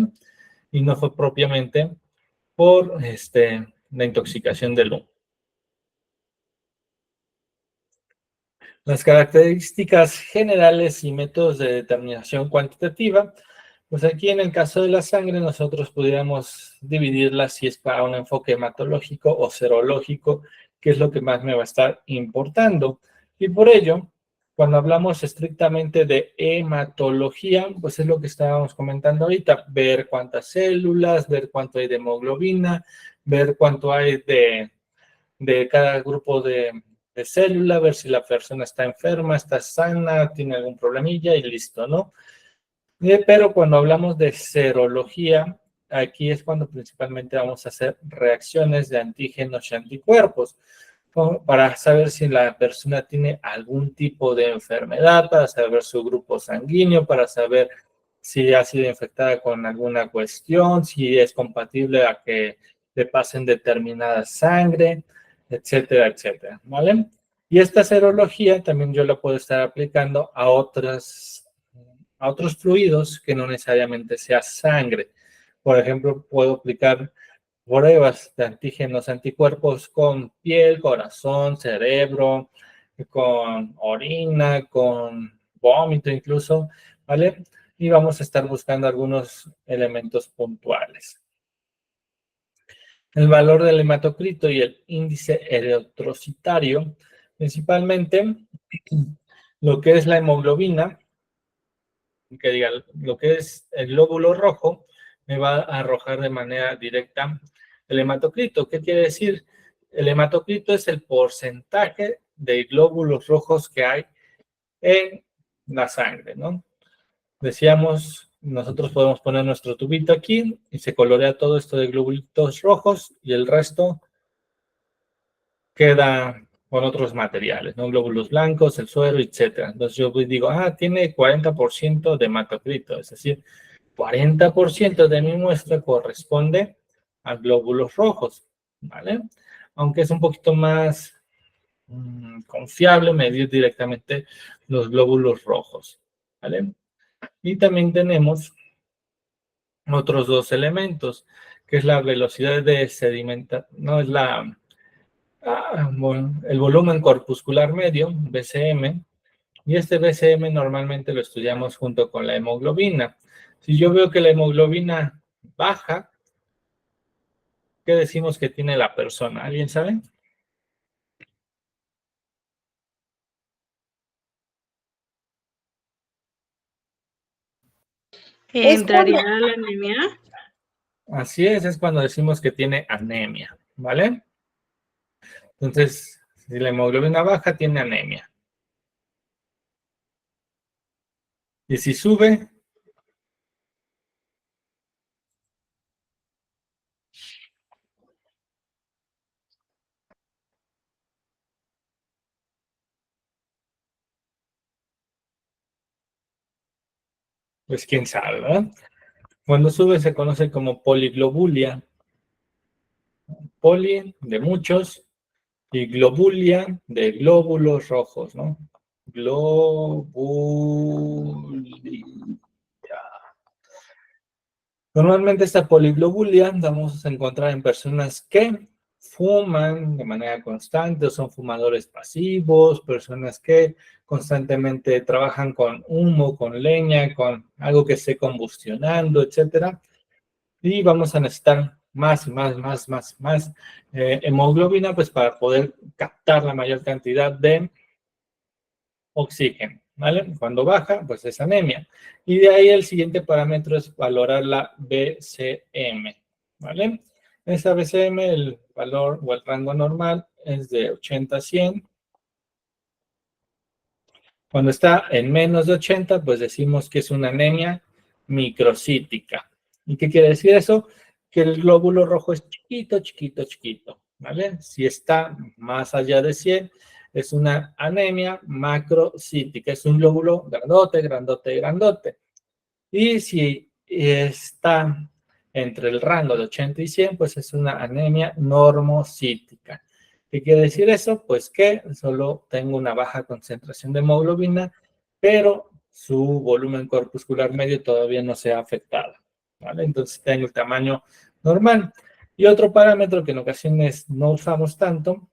Y no fue propiamente por la intoxicación del humo. Las características generales y métodos de determinación cuantitativa, pues aquí en el caso de la sangre nosotros pudiéramos dividirla si es para un enfoque hematológico o serológico, que es lo que más me va a estar importando. Y por ello, Cuando hablamos estrictamente de hematología, pues es lo que estábamos comentando ahorita, ver cuántas células, ver cuánto hay de hemoglobina, ver cuánto hay de cada grupo de célula, ver si la persona está enferma, está sana, tiene algún problemilla y listo, ¿no? Pero cuando hablamos de serología, aquí es cuando principalmente vamos a hacer reacciones de antígenos y anticuerpos para saber si la persona tiene algún tipo de enfermedad, para saber su grupo sanguíneo, para saber si ha sido infectada con alguna cuestión, si es compatible a que le pasen determinada sangre, etcétera, etcétera, ¿vale? Y esta serología también yo la puedo estar aplicando a otros fluidos que no necesariamente sea sangre. Por ejemplo, puedo aplicar pruebas de antígenos, anticuerpos con piel, corazón, cerebro, con orina, con vómito incluso, ¿vale? Y vamos a estar buscando algunos elementos puntuales. El valor del hematocrito y el índice eritrocitario, principalmente lo que es la hemoglobina, que diga, lo que es el glóbulo rojo, me va a arrojar de manera directa el hematocrito. ¿Qué quiere decir? El hematocrito es el porcentaje de glóbulos rojos que hay en la sangre, ¿no? Decíamos, nosotros podemos poner nuestro tubito aquí y se colorea todo esto de glóbulos rojos y el resto queda con otros materiales, ¿no? Glóbulos blancos, el suero, etcétera. Entonces yo digo, tiene 40% de hematocrito, es decir, 40% de mi muestra corresponde a glóbulos rojos, ¿vale? Aunque es un poquito más confiable medir directamente los glóbulos rojos, ¿vale? Y también tenemos otros dos elementos, que es la velocidad de sedimentación, no es bueno, el volumen corpuscular medio, BCM, y este BCM normalmente lo estudiamos junto con la hemoglobina. Si yo veo que la hemoglobina baja, ¿qué decimos que tiene la persona? ¿Alguien sabe? Es ¿Entraría cuando, la anemia? Así es cuando decimos que tiene anemia, ¿vale? Entonces, si la hemoglobina baja, tiene anemia. Y si sube, pues quién sabe, ¿verdad? Cuando sube se conoce como poliglobulia. Poli de muchos y globulia de glóbulos rojos, ¿no? Globulia. Normalmente esta poliglobulia la vamos a encontrar en personas que fuman de manera constante o son fumadores pasivos, personas que constantemente trabajan con humo, con leña, con algo que esté combustionando, etcétera. Y vamos a necesitar más hemoglobina, pues para poder captar la mayor cantidad de oxígeno, ¿vale? Cuando baja, pues es anemia. Y de ahí el siguiente parámetro es valorar la BCM, ¿vale? Esa BCM, el valor o el rango normal es de 80 a 100. Cuando está en menos de 80, pues decimos que es una anemia microcítica. ¿Y qué quiere decir eso? Que el glóbulo rojo es chiquito, chiquito, chiquito, ¿vale? Si está más allá de 100, es una anemia macrocítica, es un glóbulo grandote, grandote, grandote. Y si está entre el rango de 80 y 100, pues es una anemia normocítica. ¿Qué quiere decir eso? Pues que solo tengo una baja concentración de hemoglobina, pero su volumen corpuscular medio todavía no se ha afectado, ¿vale? Entonces tengo el tamaño normal. Y otro parámetro que en ocasiones no usamos tanto,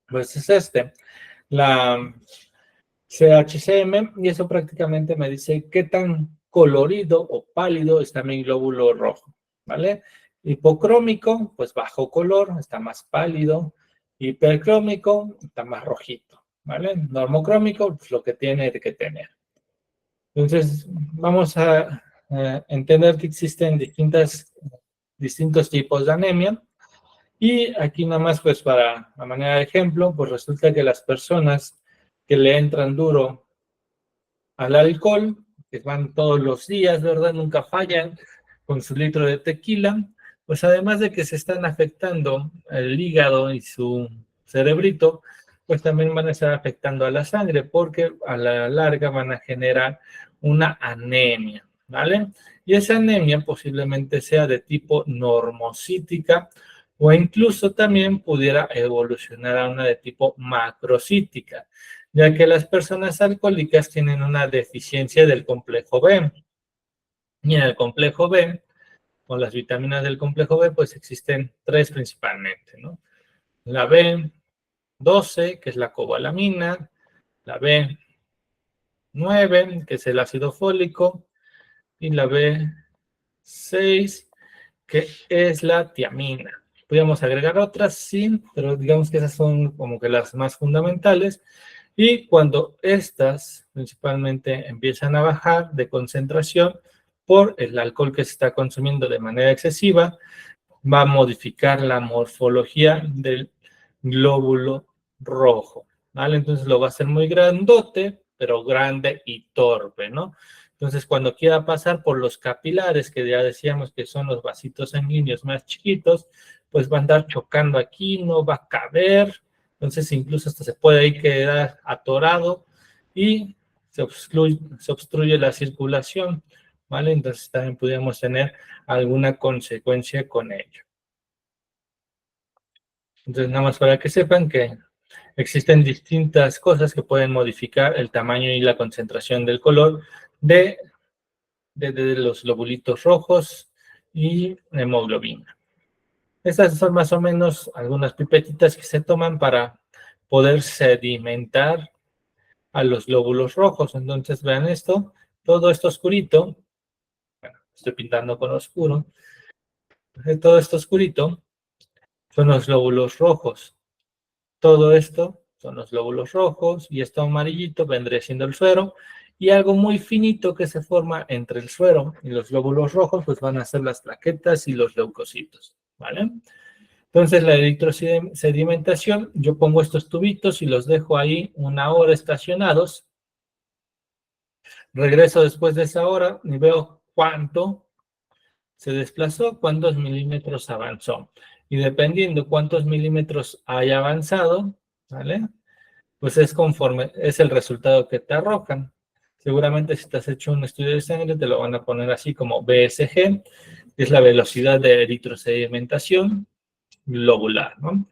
pues es la CHCM, y eso prácticamente me dice qué tan colorido o pálido está mi glóbulo rojo, ¿vale? Hipocrómico, pues bajo color, está más pálido. Hipercrómico, está más rojito, ¿vale? Normocrómico, pues lo que tiene que tener. Entonces, vamos a entender que existen distintos tipos de anemia. Y aquí nada más, pues para a manera de ejemplo, pues resulta que las personas que le entran duro al alcohol, que van todos los días, ¿verdad? Nunca fallan con su litro de tequila, pues además de que se están afectando el hígado y su cerebrito, pues también van a estar afectando a la sangre, porque a la larga van a generar una anemia, ¿vale? Y esa anemia posiblemente sea de tipo normocítica o incluso también pudiera evolucionar a una de tipo macrocítica, ya que las personas alcohólicas tienen una deficiencia del complejo B. Y en el complejo B, o las vitaminas del complejo B, pues existen tres principalmente, ¿no? La B12, que es la cobalamina, la B9, que es el ácido fólico, y la B6, que es la tiamina. Podríamos agregar otras, sí, pero digamos que esas son como que las más fundamentales. Y cuando estas principalmente empiezan a bajar de concentración por el alcohol que se está consumiendo de manera excesiva, va a modificar la morfología del glóbulo rojo, ¿vale? Entonces lo va a hacer muy grandote, pero grande y torpe, ¿no? Entonces cuando quiera pasar por los capilares, que ya decíamos que son los vasitos sanguíneos más chiquitos, pues va a andar chocando aquí, no va a caber, entonces incluso hasta se puede ahí quedar atorado y se obstruye la circulación, ¿vale? Entonces también podríamos tener alguna consecuencia con ello. Entonces, nada más para que sepan que existen distintas cosas que pueden modificar el tamaño y la concentración del color de los globulitos rojos y hemoglobina. Estas son más o menos algunas pipetitas que se toman para poder sedimentar a los glóbulos rojos. Entonces, vean esto, todo esto oscurito, bueno, estoy pintando con oscuro, todo esto oscurito son los glóbulos rojos. Todo esto son los glóbulos rojos y esto amarillito vendría siendo el suero. Y algo muy finito que se forma entre el suero y los glóbulos rojos, pues van a ser las plaquetas y los leucocitos, ¿vale? Entonces la eritrosedimentación, yo pongo estos tubitos y los dejo ahí 1 hora estacionados. Regreso después de esa hora y veo cuánto se desplazó, cuántos milímetros avanzó. Y dependiendo cuántos milímetros haya avanzado, ¿vale? Pues es conforme, es el resultado que te arrojan. Seguramente si te has hecho un estudio de sangre, te lo van a poner así como BSG, que es la velocidad de eritrosedimentación globular, ¿no?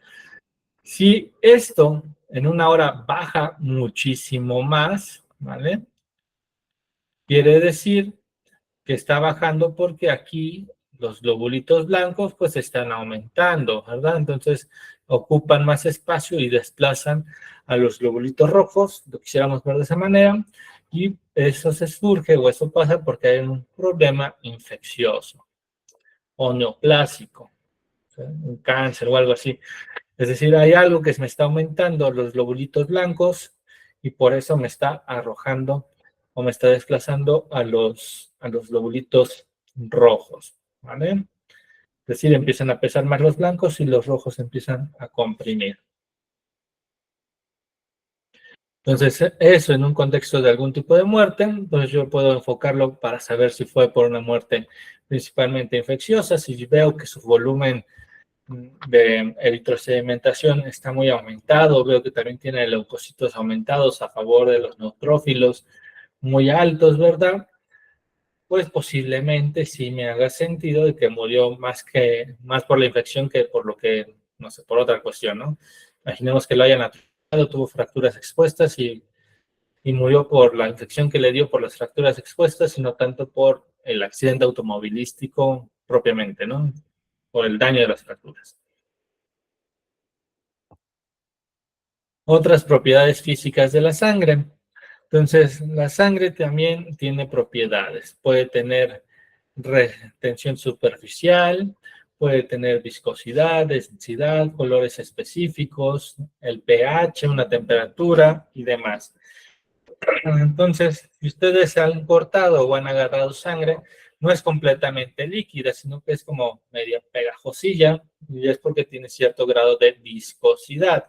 Si esto en 1 hora baja muchísimo más, ¿vale? Quiere decir que está bajando porque aquí los globulitos blancos pues están aumentando, ¿verdad? Entonces ocupan más espacio y desplazan a los globulitos rojos, lo quisiéramos ver de esa manera, y eso se surge o eso pasa porque hay un problema infeccioso o neoplásico, ¿sí? Un cáncer o algo así. Es decir, hay algo que me está aumentando los globulitos blancos y por eso me está arrojando o me está desplazando a los globulitos rojos, ¿vale? Es decir, empiezan a pesar más los blancos y los rojos empiezan a comprimir. Entonces, eso en un contexto de algún tipo de muerte, entonces yo puedo enfocarlo para saber si fue por una muerte principalmente infecciosa, si veo que su volumen de eritrosedimentación está muy aumentado, veo que también tiene leucocitos aumentados a favor de los neutrófilos muy altos, ¿verdad? Pues posiblemente sí me haga sentido de que murió más por la infección que por lo que, no sé, por otra cuestión, ¿no? Imaginemos que lo hayan atropellado, tuvo fracturas expuestas y murió por la infección que le dio por las fracturas expuestas, sino tanto por el accidente automovilístico propiamente, ¿no? Por el daño de las fracturas. Otras propiedades físicas de la sangre. Entonces, la sangre también tiene propiedades. Puede tener retención superficial, puede tener viscosidad, densidad, colores específicos, el pH, una temperatura y demás. Entonces, si ustedes han cortado o han agarrado sangre, no es completamente líquida, sino que es como media pegajosilla, y es porque tiene cierto grado de viscosidad.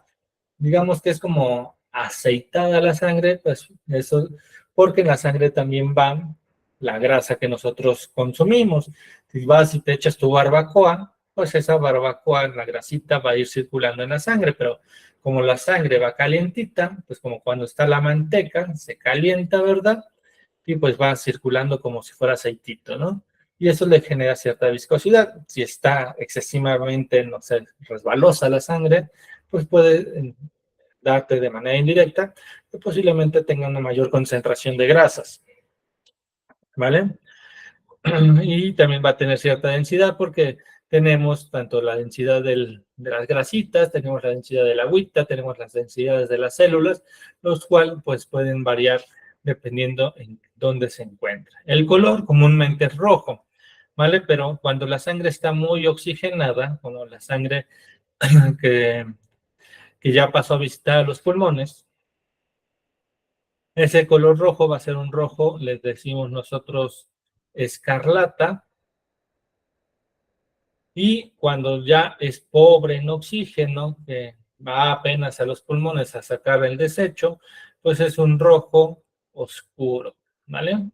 Digamos que es como aceitada la sangre, pues eso, porque en la sangre también va la grasa que nosotros consumimos. Si vas y te echas tu barbacoa, pues esa barbacoa, la grasita va a ir circulando en la sangre, pero como la sangre va calientita, pues como cuando está la manteca, se calienta, ¿verdad? Y pues va circulando como si fuera aceitito, ¿no? Y eso le genera cierta viscosidad. Si está excesivamente, no sé, resbalosa la sangre, pues puede darte de manera indirecta, que posiblemente tenga una mayor concentración de grasas, ¿vale? Y también va a tener cierta densidad porque tenemos tanto la densidad de las grasitas, tenemos la densidad del agüita, tenemos las densidades de las células, los cuales pues pueden variar dependiendo en dónde se encuentra. El color comúnmente es rojo, ¿vale? Pero cuando la sangre está muy oxigenada, como la sangre que, que ya pasó a visitar los pulmones, ese color rojo va a ser un rojo, les decimos nosotros escarlata, y cuando ya es pobre en oxígeno, que va apenas a los pulmones a sacar el desecho, pues es un rojo oscuro, ¿vale?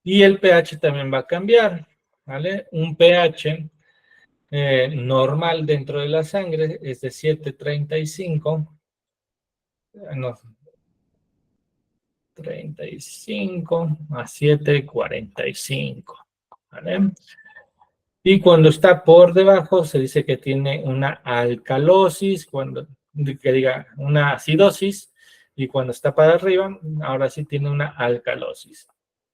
Y el pH también va a cambiar, ¿vale? Un pH normal dentro de la sangre es de 7,35, no, 35 a 7,45, ¿vale? Y cuando está por debajo se dice que tiene una alcalosis, cuando que diga una acidosis, y cuando está para arriba, ahora sí tiene una alcalosis.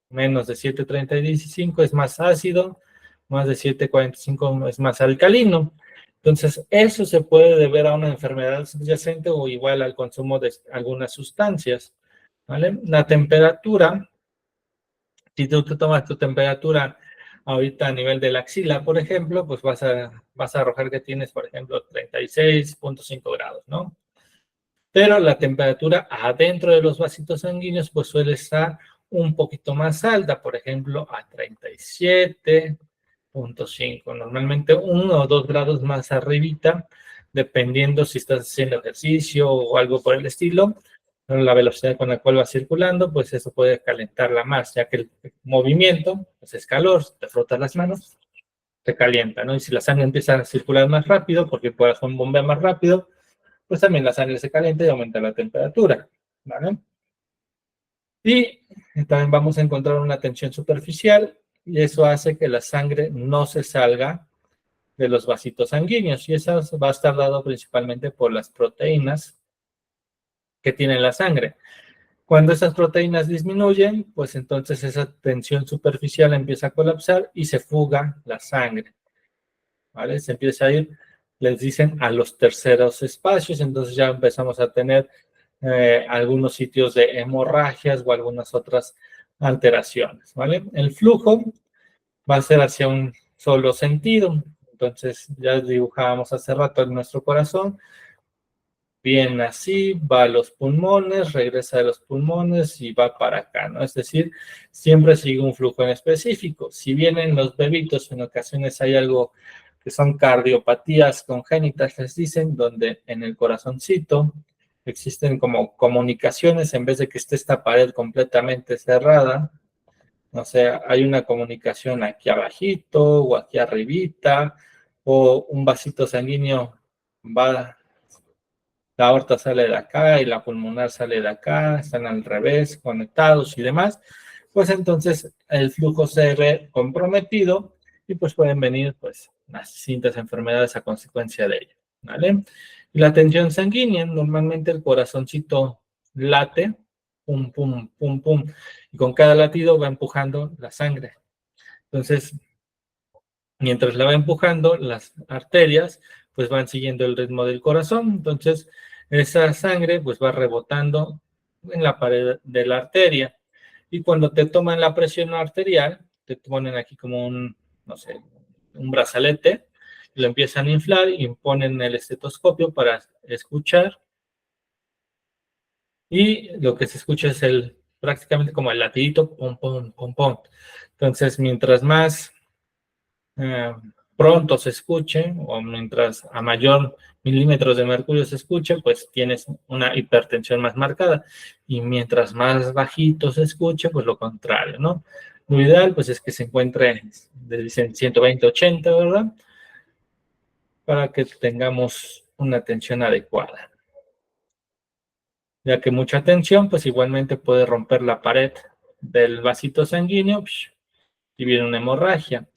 Menos de 7,35 es más ácido, más de 7,45 es más alcalino. Entonces, eso se puede deber a una enfermedad subyacente o igual al consumo de algunas sustancias, ¿vale? La temperatura, si tú tomas tu temperatura ahorita a nivel de la axila, por ejemplo, pues vas a arrojar que tienes, por ejemplo, 36,5 grados, ¿no? Pero la temperatura adentro de los vasitos sanguíneos pues suele estar un poquito más alta, por ejemplo, a 37,5. Normalmente 1 o 2 grados más arribita, dependiendo si estás haciendo ejercicio o algo por el estilo. La velocidad con la cual va circulando, pues eso puede calentarla más, ya que el movimiento pues es calor, te frotas las manos, te calienta, ¿no? Y si la sangre empieza a circular más rápido, porque el corazón bombea más rápido, pues también la sangre se calienta y aumenta la temperatura, ¿vale? Y también vamos a encontrar una tensión superficial y eso hace que la sangre no se salga de los vasitos sanguíneos y eso va a estar dado principalmente por las proteínas que tiene la sangre. Cuando esas proteínas disminuyen, pues entonces esa tensión superficial empieza a colapsar y se fuga la sangre, ¿vale? Se empieza a ir, les dicen, a los terceros espacios, entonces ya empezamos a tener algunos sitios de hemorragias o algunas otras alteraciones, ¿vale? El flujo va a ser hacia un solo sentido, entonces ya dibujábamos hace rato en nuestro corazón, viene así, va a los pulmones, regresa de los pulmones y va para acá, ¿no? Es decir, siempre sigue un flujo en específico. Si vienen los bebitos, en ocasiones hay algo que son cardiopatías congénitas, les dicen, donde en el corazoncito existen como comunicaciones en vez de que esté esta pared completamente cerrada. O sea, hay una comunicación aquí abajito o aquí arribita, o un vasito sanguíneo va, la aorta sale de acá y la pulmonar sale de acá, están al revés, conectados y demás, pues entonces el flujo se ve comprometido y pues pueden venir pues las distintas enfermedades a consecuencia de ello, ¿vale? Y la tensión sanguínea, normalmente el corazoncito late, pum, pum, pum, pum, y con cada latido va empujando la sangre. Entonces, mientras la va empujando, las arterias pues van siguiendo el ritmo del corazón, entonces esa sangre pues va rebotando en la pared de la arteria y cuando te toman la presión arterial, te ponen aquí como un, no sé, un brazalete, lo empiezan a inflar y ponen el estetoscopio para escuchar. Y lo que se escucha es prácticamente como el latidito, pom, pom, pom, pom. Entonces, mientras más pronto se escuche, o mientras a mayor milímetros de mercurio se escuche, pues tienes una hipertensión más marcada. Y mientras más bajito se escuche, pues lo contrario, ¿no? Lo ideal, pues es que se encuentre, dicen 120-80, ¿verdad? Para que tengamos una tensión adecuada. Ya que mucha tensión, pues igualmente puede romper la pared del vasito sanguíneo y viene una hemorragia.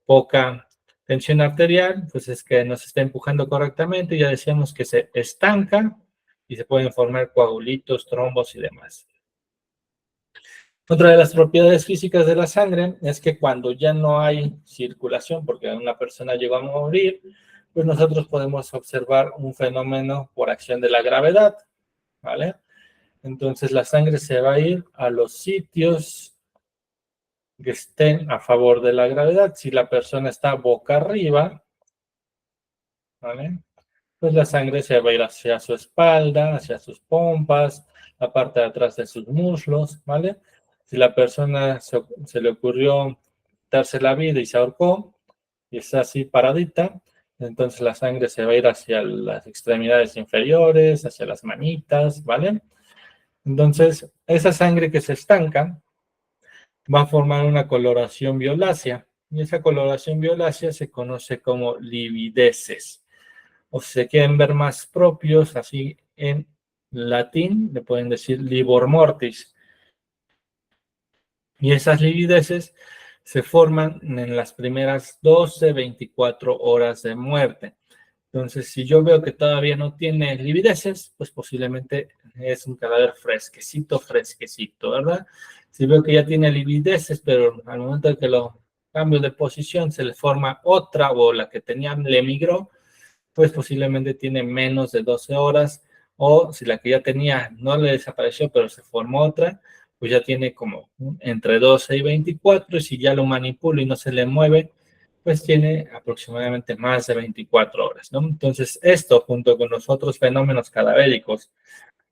Poca tensión arterial, pues es que no se está empujando correctamente, ya decíamos que se estanca y se pueden formar coagulitos, trombos y demás. Otra de las propiedades físicas de la sangre es que cuando ya no hay circulación, porque una persona llegó a morir, pues nosotros podemos observar un fenómeno por acción de la gravedad, ¿vale? Entonces la sangre se va a ir a los sitios que estén a favor de la gravedad. Si la persona está boca arriba, ¿vale? Pues la sangre se va a ir hacia su espalda, hacia sus pompas, la parte de atrás de sus muslos, ¿vale? Si la persona se le ocurrió darse la vida y se ahorcó, y está así paradita, entonces la sangre se va a ir hacia las extremidades inferiores, hacia las manitas, ¿vale? Entonces, esa sangre que se estanca va a formar una coloración violácea, y esa coloración violácea se conoce como livideces. O si se quieren ver más propios, así en latín, le pueden decir livor mortis. Y esas livideces se forman en las primeras 12-24 horas de muerte. Entonces, si yo veo que todavía no tiene livideces, pues posiblemente es un cadáver fresquecito, ¿verdad? Si veo que ya tiene livideces, pero al momento de que lo cambio de posición se le forma otra o la que tenía le migró, pues posiblemente tiene menos de 12 horas, o si la que ya tenía no le desapareció, pero se formó otra, pues ya tiene como entre 12 y 24, y si ya lo manipulo y no se le mueve, pues tiene aproximadamente más de 24 horas, ¿no? Entonces, esto junto con los otros fenómenos cadavéricos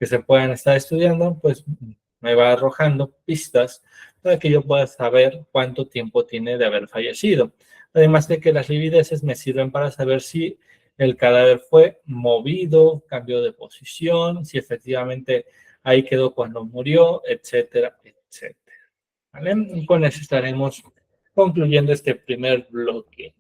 que se puedan estar estudiando, pues me va arrojando pistas para que yo pueda saber cuánto tiempo tiene de haber fallecido. Además de que las livideces me sirven para saber si el cadáver fue movido, cambió de posición, si efectivamente ahí quedó cuando murió, etcétera, etcétera. ¿Vale? Y con eso estaremos concluyendo este primer bloque.